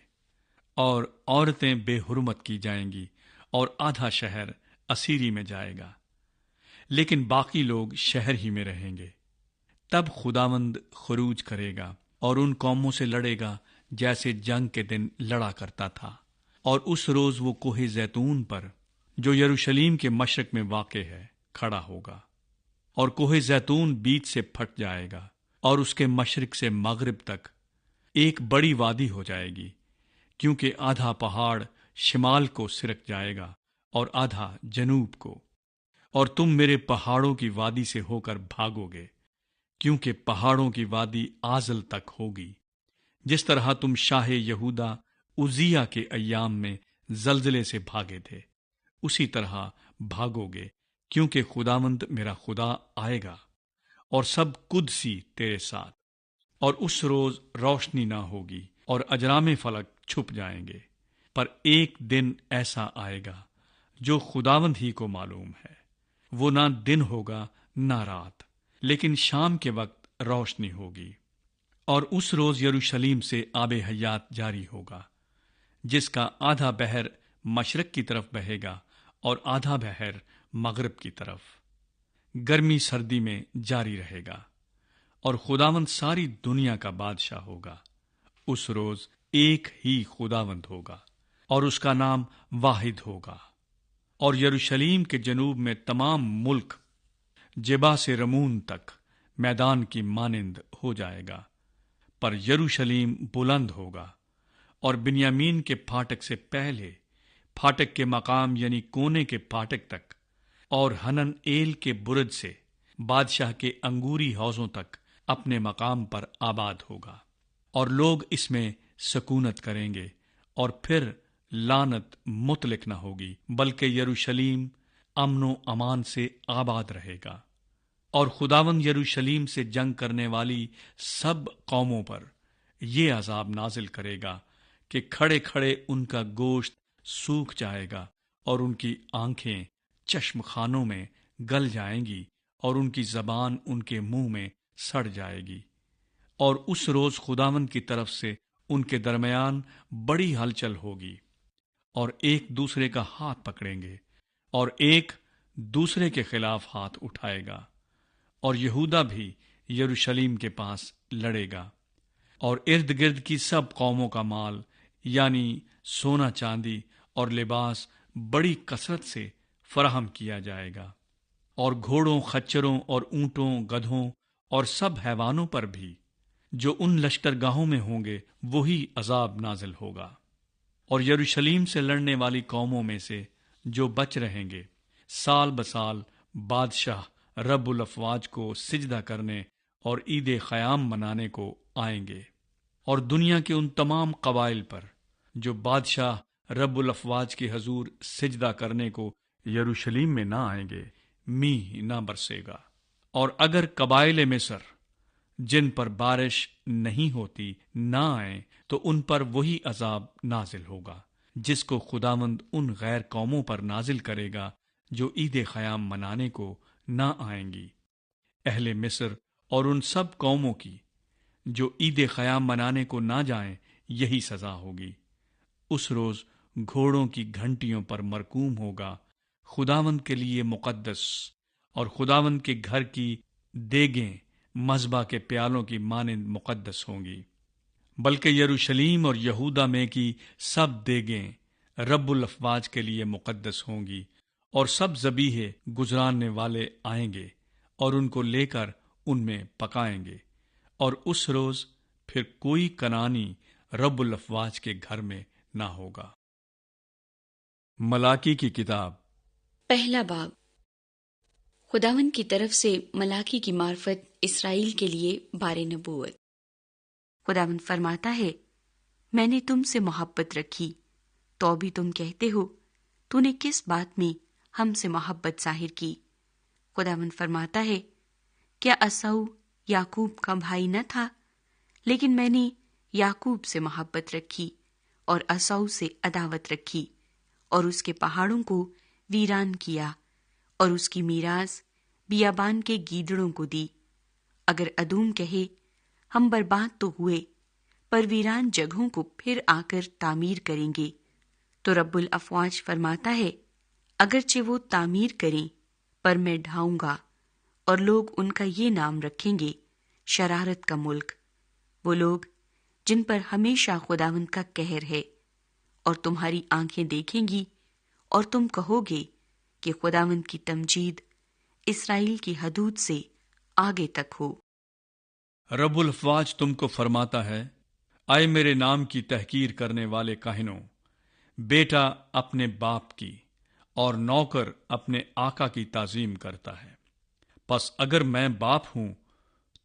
اور عورتیں بے حرمت کی جائیں گی، اور آدھا شہر اسیری میں جائے گا، لیکن باقی لوگ شہر ہی میں رہیں گے۔ تب خداوند خروج کرے گا اور ان قوموں سے لڑے گا جیسے جنگ کے دن لڑا کرتا تھا، اور اس روز وہ کوہ زیتون پر جو یروشلیم کے مشرق میں واقع ہے کھڑا ہوگا، اور کوہ زیتون بیچ سے پھٹ جائے گا، اور اس کے مشرق سے مغرب تک ایک بڑی وادی ہو جائے گی، کیونکہ آدھا پہاڑ شمال کو سرک جائے گا اور آدھا جنوب کو۔ اور تم میرے پہاڑوں کی وادی سے ہو کر بھاگو گے، کیونکہ پہاڑوں کی وادی آزل تک ہوگی۔ جس طرح تم شاہ یہودا عزیہ کے ایام میں زلزلے سے بھاگے تھے، اسی طرح بھاگو گے، کیونکہ خداوند میرا خدا آئے گا، اور سب قدسی تیرے ساتھ۔ اور اس روز روشنی نہ ہوگی، اور اجرام فلک چھپ جائیں گے، پر ایک دن ایسا آئے گا جو خداوند ہی کو معلوم ہے۔ وہ نہ دن ہوگا نہ رات، لیکن شام کے وقت روشنی ہوگی۔ اور اس روز یروشلیم سے آب حیات جاری ہوگا، جس کا آدھا بحر مشرق کی طرف بہے گا اور آدھا بحر مغرب کی طرف، گرمی سردی میں جاری رہے گا۔ اور خداوند ساری دنیا کا بادشاہ ہوگا۔ اس روز ایک ہی خداوند ہوگا، اور اس کا نام واحد ہوگا۔ اور یروشلیم کے جنوب میں تمام ملک جبا سے رمون تک میدان کی مانند ہو جائے گا، پر یروشلیم بلند ہوگا، اور بنیامین کے پھاٹک سے پہلے پھاٹک کے مقام یعنی کونے کے پھاٹک تک، اور ہنن ایل کے برج سے بادشاہ کے انگوری حوضوں تک اپنے مقام پر آباد ہوگا۔ اور لوگ اس میں سکونت کریں گے، اور پھر لعنت مطلق نہ ہوگی، بلکہ یروشلیم امن و امان سے آباد رہے گا۔ اور خداوند یروشلیم سے جنگ کرنے والی سب قوموں پر یہ عذاب نازل کرے گا کہ کھڑے کھڑے ان کا گوشت سوکھ جائے گا، اور ان کی آنکھیں چشم خانوں میں گل جائیں گی، اور ان کی زبان ان کے منہ میں سڑ جائے گی۔ اور اس روز خداوند کی طرف سے ان کے درمیان بڑی ہلچل ہوگی، اور ایک دوسرے کا ہاتھ پکڑیں گے، اور ایک دوسرے کے خلاف ہاتھ اٹھائے گا۔ اور یہودا بھی یروشلیم کے پاس لڑے گا، اور ارد گرد کی سب قوموں کا مال یعنی سونا چاندی اور لباس بڑی کثرت سے فراہم کیا جائے گا، اور گھوڑوں، خچروں اور اونٹوں، گدھوں اور سب حیوانوں پر بھی جو ان لشکرگاہوں میں ہوں گے وہی عذاب نازل ہوگا۔ اور یروشلم سے لڑنے والی قوموں میں سے جو بچ رہیں گے سال بسال بادشاہ رب الافواج کو سجدہ کرنے اور عید خیام منانے کو آئیں گے، اور دنیا کے ان تمام قبائل پر جو بادشاہ رب الافواج کے حضور سجدہ کرنے کو یروشلم میں نہ آئیں گے میہ نہ برسے گا۔ اور اگر قبائل مصر جن پر بارش نہیں ہوتی نہ آئیں تو ان پر وہی عذاب نازل ہوگا جس کو خداوند ان غیر قوموں پر نازل کرے گا جو عید خیام منانے کو نہ آئیں گی۔ اہل مصر اور ان سب قوموں کی جو عید خیام منانے کو نہ جائیں یہی سزا ہوگی۔ اس روز گھوڑوں کی گھنٹیوں پر مرکوم ہوگا، خداوند کے لیے مقدس، اور خداوند کے گھر کی دیگیں مذبح کے پیالوں کی مانند مقدس ہوں گی، بلکہ یروشلم اور یہودا میں کی سب دیگیں رب الافواج کے لیے مقدس ہوں گی، اور سب ذبیحے گزراننے والے آئیں گے اور ان کو لے کر ان میں پکائیں گے، اور اس روز پھر کوئی کنعانی رب الافواج کے گھر میں نہ ہوگا۔ ملاکی کی کتاب پہلا باب۔ خداوند کی طرف سے ملاکی کی معرفت اسرائیل کے لیے بار نبوت۔ خداوند فرماتا ہے، میں نے تم سے محبت رکھی، تو بھی تم کہتے ہو تو نے کس بات میں ہم سے محبت ظاہر کی؟ خداوند فرماتا ہے، کیا عیسو یعقوب کا بھائی نہ تھا؟ لیکن میں نے یعقوب سے محبت رکھی اور عیسو سے عداوت رکھی، اور اس کے پہاڑوں کو ویران کیا اور اس کی میراث بیابان کے گیدڑوں کو دی۔ اگر ادوم کہے ہم برباد تو ہوئے، پر ویران جگہوں کو پھر آ کر تعمیر کریں گے، تو رب الافواج فرماتا ہے، اگرچہ وہ تعمیر کریں پر میں ڈھاؤں گا، اور لوگ ان کا یہ نام رکھیں گے، شرارت کا ملک، وہ لوگ جن پر ہمیشہ خداوند کا قہر ہے۔ اور تمہاری آنکھیں دیکھیں گی اور تم کہو گے کہ خداوند کی تمجید اسرائیل کی حدود سے آگے تک ہو۔ رب الافواج تم کو فرماتا ہے، آئے میرے نام کی تحقیر کرنے والے کاہنوں، بیٹا اپنے باپ کی اور نوکر اپنے آقا کی تعظیم کرتا ہے۔ پس اگر میں باپ ہوں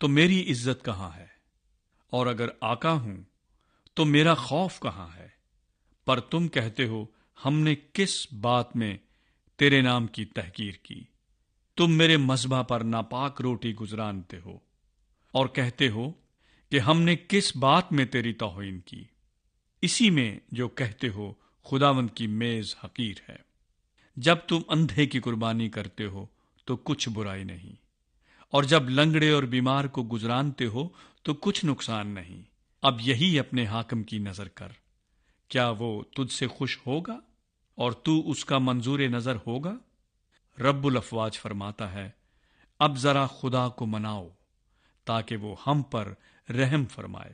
تو میری عزت کہاں ہے؟ اور اگر آقا ہوں تو میرا خوف کہاں ہے؟ پر تم کہتے ہو، ہم نے کس بات میں تیرے نام کی تحقیر کی؟ تم میرے مذبح پر ناپاک روٹی گزرانتے ہو، اور کہتے ہو کہ ہم نے کس بات میں تیری توہین کی؟ اسی میں جو کہتے ہو خداوند کی میز حقیر ہے۔ جب تم اندھے کی قربانی کرتے ہو تو کچھ برائی نہیں، اور جب لنگڑے اور بیمار کو گزرانتے ہو تو کچھ نقصان نہیں۔ اب یہی اپنے حاکم کی نظر کر، کیا وہ تجھ سے خوش ہوگا اور تو اس کا منظور نظر ہوگا؟ رب الافواج فرماتا ہے، اب ذرا خدا کو مناؤ تاکہ وہ ہم پر رحم فرمائے۔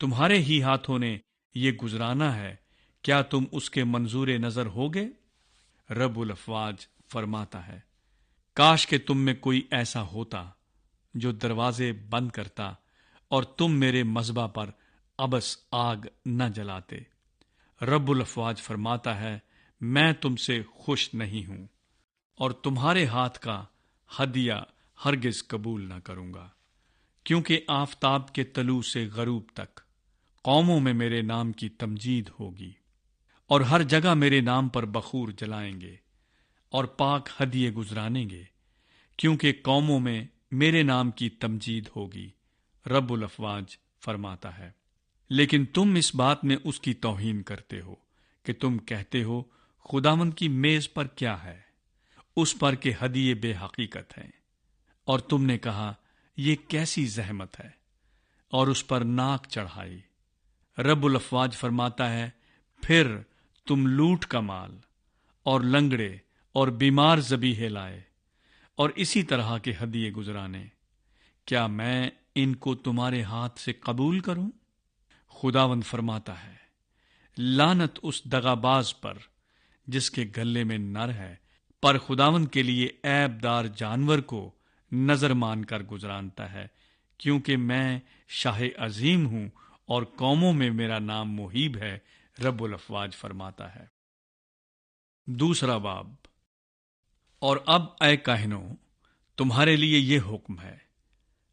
تمہارے ہی ہاتھوں نے یہ گزرانا ہے، کیا تم اس کے منظور نظر ہوگے؟ رب الافواج فرماتا ہے، کاش کہ تم میں کوئی ایسا ہوتا جو دروازے بند کرتا اور تم میرے مذبح پر ابس آگ نہ جلاتے۔ رب الافواج فرماتا ہے، میں تم سے خوش نہیں ہوں اور تمہارے ہاتھ کا ہدیہ ہرگز قبول نہ کروں گا، کیونکہ آفتاب کے طلوع سے غروب تک قوموں میں میرے نام کی تمجید ہوگی، اور ہر جگہ میرے نام پر بخور جلائیں گے اور پاک ہدیے گزرانیں گے، کیونکہ قوموں میں میرے نام کی تمجید ہوگی، رب الافواج فرماتا ہے۔ لیکن تم اس بات میں اس کی توہین کرتے ہو کہ تم کہتے ہو، خداوند کی میز پر کیا ہے؟ اس پر کہ ہدیے بے حقیقت ہیں۔ اور تم نے کہا، یہ کیسی زحمت ہے، اور اس پر ناک چڑھائی۔ رب الافواج فرماتا ہے، پھر تم لوٹ کا مال اور لنگڑے اور بیمار ذبیحے لائے اور اسی طرح کے ہدیے گزرانے، کیا میں ان کو تمہارے ہاتھ سے قبول کروں؟ خداوند فرماتا ہے، لعنت اس دغاباز پر جس کے گلے میں نر ہے، پر خداوند کے لیے عیب دار جانور کو نظر مان کر گزرانتا ہے، کیونکہ میں شاہ عظیم ہوں اور قوموں میں میرا نام محیب ہے، رب الافواج فرماتا ہے۔ دوسرا باب۔ اور اب اے کاہنوں، تمہارے لیے یہ حکم ہے،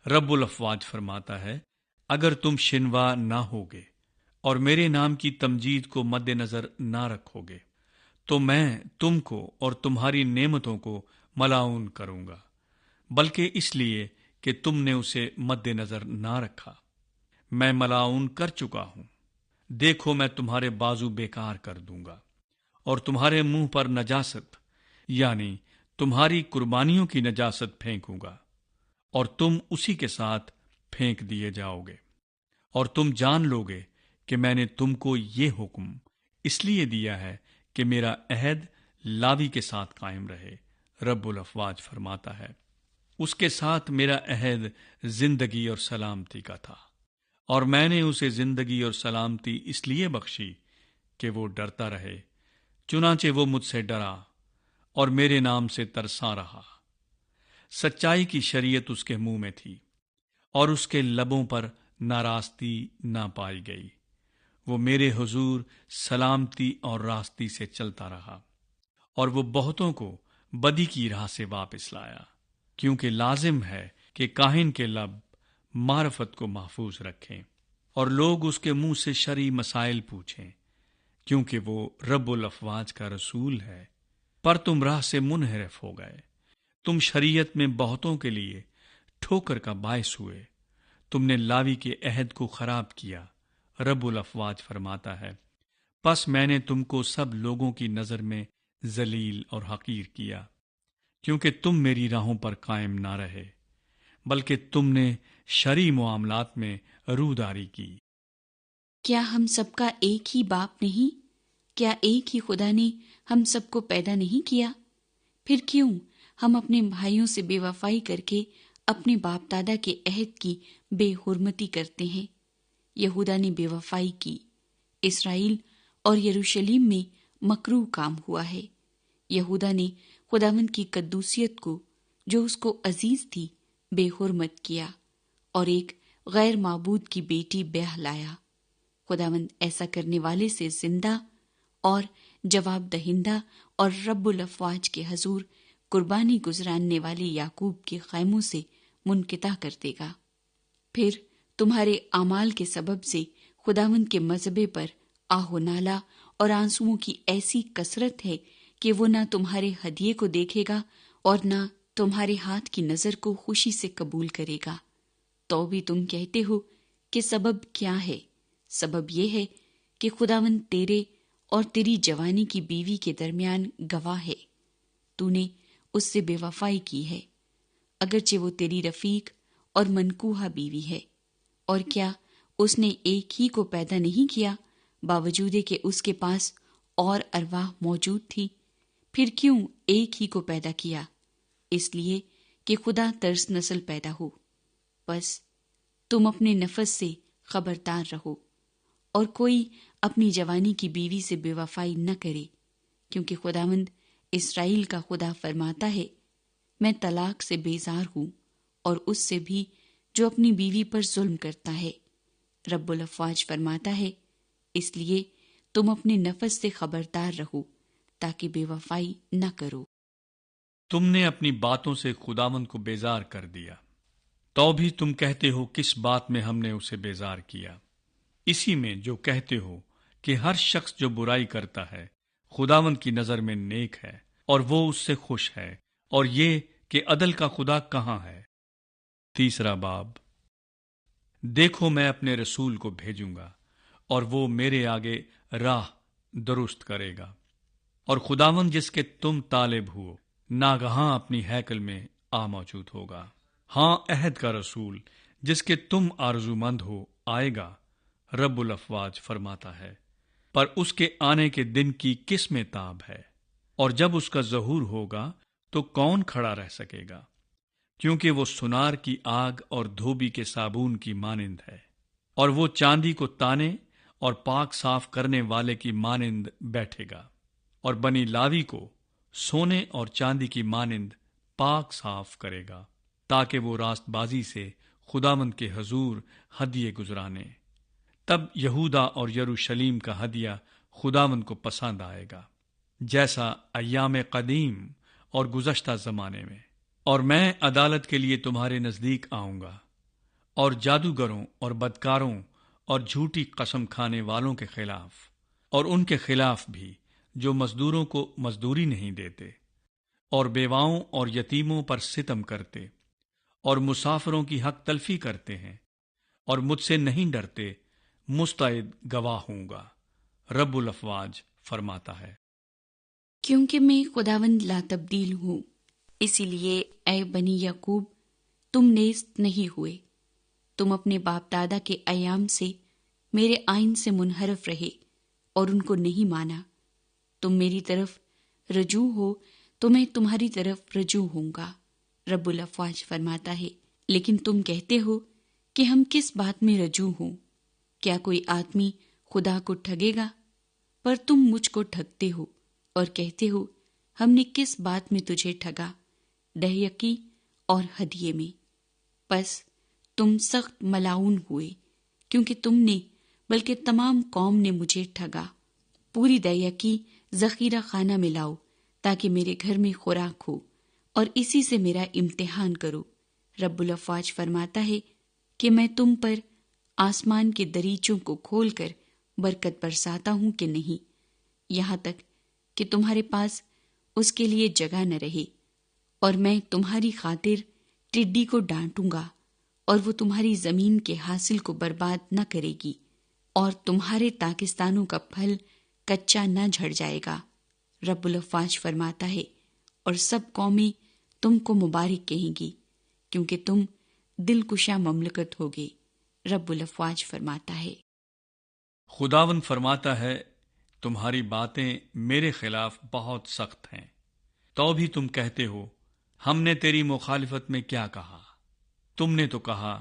رب الافواج فرماتا ہے، اگر تم شنوا نہ ہوگے اور میرے نام کی تمجید کو مد نظر نہ رکھو گے تو میں تم کو اور تمہاری نعمتوں کو ملعون کروں گا، بلکہ اس لیے کہ تم نے اسے مد نظر نہ رکھا۔ میں ملعون کر چکا ہوں، دیکھو میں تمہارے بازو بیکار کر دوں گا اور تمہارے منہ پر نجاست یعنی تمہاری قربانیوں کی نجاست پھینکوں گا، اور تم اسی کے ساتھ پھینک دیے جاؤ گے، اور تم جان لو گے کہ میں نے تم کو یہ حکم اس لیے دیا ہے کہ میرا عہد لاوی کے ساتھ قائم رہے، رب الافواج فرماتا ہے۔ اس کے ساتھ میرا عہد زندگی اور سلامتی کا تھا، اور میں نے اسے زندگی اور سلامتی اس لیے بخشی کہ وہ ڈرتا رہے، چنانچہ وہ مجھ سے ڈرا اور میرے نام سے ترسا رہا۔ سچائی کی شریعت اس کے منہ میں تھی اور اس کے لبوں پر ناراستی نہ پائی گئی، وہ میرے حضور سلامتی اور راستی سے چلتا رہا، اور وہ بہتوں کو بدی کی راہ سے واپس لایا، کیونکہ لازم ہے کہ کاہن کے لب معرفت کو محفوظ رکھیں اور لوگ اس کے منہ سے شرعی مسائل پوچھیں، کیونکہ وہ رب الافواج کا رسول ہے۔ پر تم راہ سے منحرف ہو گئے، تم شریعت میں بہتوں کے لیے ٹھوکر کا باعث ہوئے، تم نے لاوی کے عہد کو خراب کیا، رب الافواج فرماتا ہے۔ پس میں نے تم کو سب لوگوں کی نظر میں ذلیل اور حقیر کیا، کیونکہ تم میری راہوں پر قائم نہ رہے، بلکہ تم نے شرعی معاملات میں روداری کی۔ کیا ہم سب کا ایک ہی باپ نہیں؟ کیا ایک ہی خدا نے ہم سب کو پیدا نہیں کیا؟ پھر کیوں ہم اپنے بھائیوں سے بے وفائی کر کے اپنے باپ دادا کے عہد کی بے حرمتی کرتے ہیں؟ یہودا نے بے وفائی کی، اسرائیل اور یروشلم میں مکروہ کام ہوا ہے۔ یہودا نے خداوند کی قدوسیت کو جو اس کو عزیز تھی بے حرمت کیا اور ایک غیر معبود کی بیٹی بیاہ لایا۔ خداوند ایسا کرنے والے سے زندہ اور جواب دہندہ اور رب الافواج کے حضور قربانی گزراننے والے یعقوب کے خیموں سے منقطع کر دے گا۔ پھر تمہارے اعمال کے سبب سے خداوند کے مذہبے پر آہ و نالہ اور آنسوؤں کی ایسی کثرت ہے کہ وہ نہ تمہارے ہدیے کو دیکھے گا اور نہ تمہارے ہاتھ کی نظر کو خوشی سے قبول کرے گا۔ تو بھی تم کہتے ہو کہ سبب کیا ہے؟ سبب یہ ہے کہ خداوند تیرے اور تیری جوانی کی بیوی کے درمیان گواہ ہے، تو نے اس سے بے وفائی کی ہے، اگرچہ وہ تیری رفیق اور منکوحہ بیوی ہے۔ اور کیا اس نے ایک ہی کو پیدا نہیں کیا، باوجود کہ اس کے پاس اور ارواح موجود تھی؟ پھر کیوں ایک ہی کو پیدا کیا؟ اس لیے کہ خدا ترس نسل پیدا ہو۔ بس تم اپنے نفس سے خبردار رہو، اور کوئی اپنی جوانی کی بیوی سے بے وفائی نہ کرے، کیونکہ خداوند اسرائیل کا خدا فرماتا ہے، میں طلاق سے بیزار ہوں اور اس سے بھی جو اپنی بیوی پر ظلم کرتا ہے، رب الافواج فرماتا ہے۔ اس لیے تم اپنے نفس سے خبردار رہو تاکہ بے وفائی نہ کرو۔ تم نے اپنی باتوں سے خداوند کو بیزار کر دیا، تو بھی تم کہتے ہو کس بات میں ہم نے اسے بیزار کیا؟ اسی میں جو کہتے ہو کہ ہر شخص جو برائی کرتا ہے خداوند کی نظر میں نیک ہے اور وہ اس سے خوش ہے، اور یہ کہ عدل کا خدا کہاں ہے؟ تیسرا باب۔ دیکھو میں اپنے رسول کو بھیجوں گا اور وہ میرے آگے راہ درست کرے گا، اور خداوند جس کے تم طالب ہو ناگہاں اپنی ہیکل میں آ موجود ہوگا۔ ہاں، عہد کا رسول جس کے تم آرزو مند ہو آئے گا، رب الافواج فرماتا ہے، پر اس کے آنے کے دن کی کس میں تاب ہے؟ اور جب اس کا ظہور ہوگا تو کون کھڑا رہ سکے گا؟ کیونکہ وہ سونار کی آگ اور دھوبی کے صابون کی مانند ہے، اور وہ چاندی کو تانے اور پاک صاف کرنے والے کی مانند بیٹھے گا، اور بنی لاوی کو سونے اور چاندی کی مانند پاک صاف کرے گا، تاکہ وہ راست بازی سے خداوند کے حضور ہدیے گزرانے۔ تب یہودا اور یروشلیم کا ہدیہ خداوند کو پسند آئے گا، جیسا ایام قدیم اور گزشتہ زمانے میں۔ اور میں عدالت کے لیے تمہارے نزدیک آؤں گا، اور جادوگروں اور بدکاروں اور جھوٹی قسم کھانے والوں کے خلاف، اور ان کے خلاف بھی جو مزدوروں کو مزدوری نہیں دیتے، اور بیواؤں اور یتیموں پر ستم کرتے، اور مسافروں کی حق تلفی کرتے ہیں، اور مجھ سے نہیں ڈرتے، مستعد گواہ ہوں گا، رب الافواج فرماتا ہے۔ کیونکہ میں خداوند لا تبدیل ہوں، اسی لیے اے بنی یعقوب تم نیست نہیں ہوئے۔ تم اپنے باپ دادا کے ایام سے میرے آئین سے منحرف رہے اور ان کو نہیں مانا۔ تم میری طرف رجوع ہو تو میں تمہاری طرف رجوع ہوں گا، رب الافواج فرماتا ہے۔ لیکن تم کہتے ہو کہ ہم کس بات میں رجوع ہوں؟ کیا کوئی آدمی خدا کو ٹھگے گا؟ پر تم مجھ کو ٹھگتے ہو اور کہتے ہو ہم نے کس بات میں تجھے ٹھگا؟ ڈہیکی اور ہدیے میں۔ پس تم سخت ملاؤن ہوئے، کیونکہ تم نے بلکہ تمام قوم نے مجھے ٹھگا۔ پوری ڈہیکی ذخیرہ خانہ میں لاؤ تاکہ میرے گھر میں خوراک ہو، اور اسی سے میرا امتحان کرو، رب الافواج فرماتا ہے کہ میں تم پر آسمان کے دریچوں کو کھول کر برکت برساتا ہوں کہ نہیں، یہاں تک کہ تمہارے پاس اس کے لیے جگہ نہ رہے۔ اور میں تمہاری خاطر ٹڈی کو ڈانٹوں گا، اور وہ تمہاری زمین کے حاصل کو برباد نہ کرے گی، اور تمہارے تاکستانوں کا پھل کچا نہ جھڑ جائے گا، رب الافواج فرماتا ہے۔ اور سب قومیں تم کو مبارک کہیں گی، کیونکہ تم دلکشا مملکت ہوگے، رب الافواج فرماتا ہے۔ خداوند فرماتا ہے، تمہاری باتیں میرے خلاف بہت سخت ہیں، تو بھی تم کہتے ہو ہم نے تیری مخالفت میں کیا کہا؟ تم نے تو کہا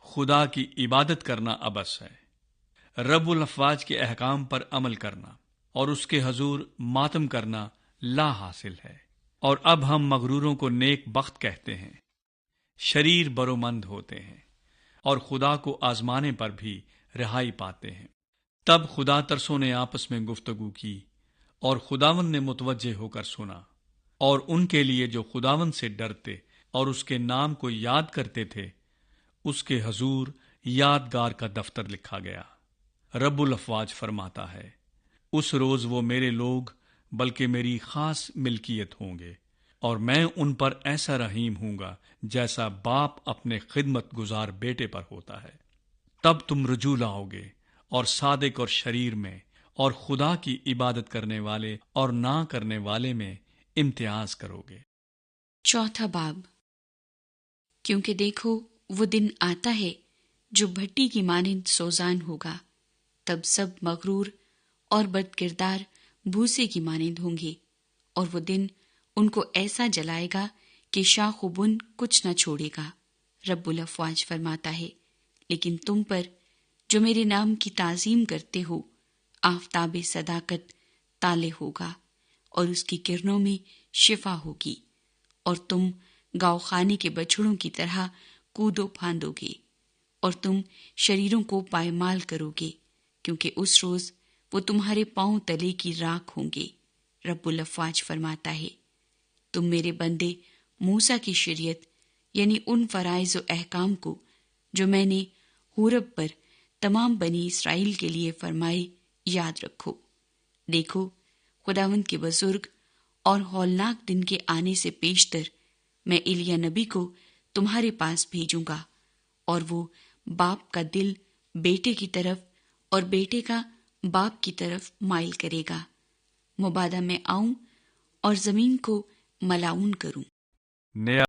خدا کی عبادت کرنا ابس ہے، رب الافواج کے احکام پر عمل کرنا اور اس کے حضور ماتم کرنا لا حاصل ہے۔ اور اب ہم مغروروں کو نیک بخت کہتے ہیں، شریر برومند ہوتے ہیں، اور خدا کو آزمانے پر بھی رہائی پاتے ہیں۔ تب خدا ترسوں نے آپس میں گفتگو کی، اور خداوند نے متوجہ ہو کر سنا، اور ان کے لیے جو خداوند سے ڈرتے اور اس کے نام کو یاد کرتے تھے، اس کے حضور یادگار کا دفتر لکھا گیا، رب الافواج فرماتا ہے۔ اس روز وہ میرے لوگ بلکہ میری خاص ملکیت ہوں گے، اور میں ان پر ایسا رحیم ہوں گا جیسا باپ اپنے خدمت گزار بیٹے پر ہوتا ہے۔ تب تم رجوع لاؤ گے، اور صادق اور شریر میں، اور خدا کی عبادت کرنے والے اور نہ کرنے والے میں امتیاز کرو گے۔ چوتھا باب۔ کیونکہ دیکھو وہ دن آتا ہے جو بھٹی کی مانند سوزان ہوگا، تب سب مغرور اور بد کردار بھوسے کی مانند ہوں گے، اور وہ دن ان کو ایسا جلائے گا کہ شاخ و بن کچھ نہ چھوڑے گا، رب الافواج فرماتا ہے۔ لیکن تم پر جو میرے نام کی تعظیم کرتے ہو، آفتاب صداقت طالع ہوگا، اور اس کی کرنوں میں شفا ہوگی، اور تم گاؤ خانے کے بچڑوں کی طرح کودو پھاندو گے، اور تم شریروں کو پائمال کرو گے، کیونکہ اس روز وہ تمہارے پاؤں تلے کی راکھ ہوں گے، رب الافواج فرماتا ہے۔ تم میرے بندے موسیٰ کی شریعت یعنی ان فرائض و احکام کو جو میں نے حورب پر تمام بنی اسرائیل کے لیے فرمائے یاد رکھو۔ دیکھو خداوند کے بزرگ اور ہولناک دن کے آنے سے پیشتر میں ایلیا نبی کو تمہارے پاس بھیجوں گا، اور وہ باپ کا دل بیٹے کی طرف اور بیٹے کا باپ کی طرف مائل کرے گا، مبادا میں آؤں اور زمین کو ملاؤن کروں۔ نیا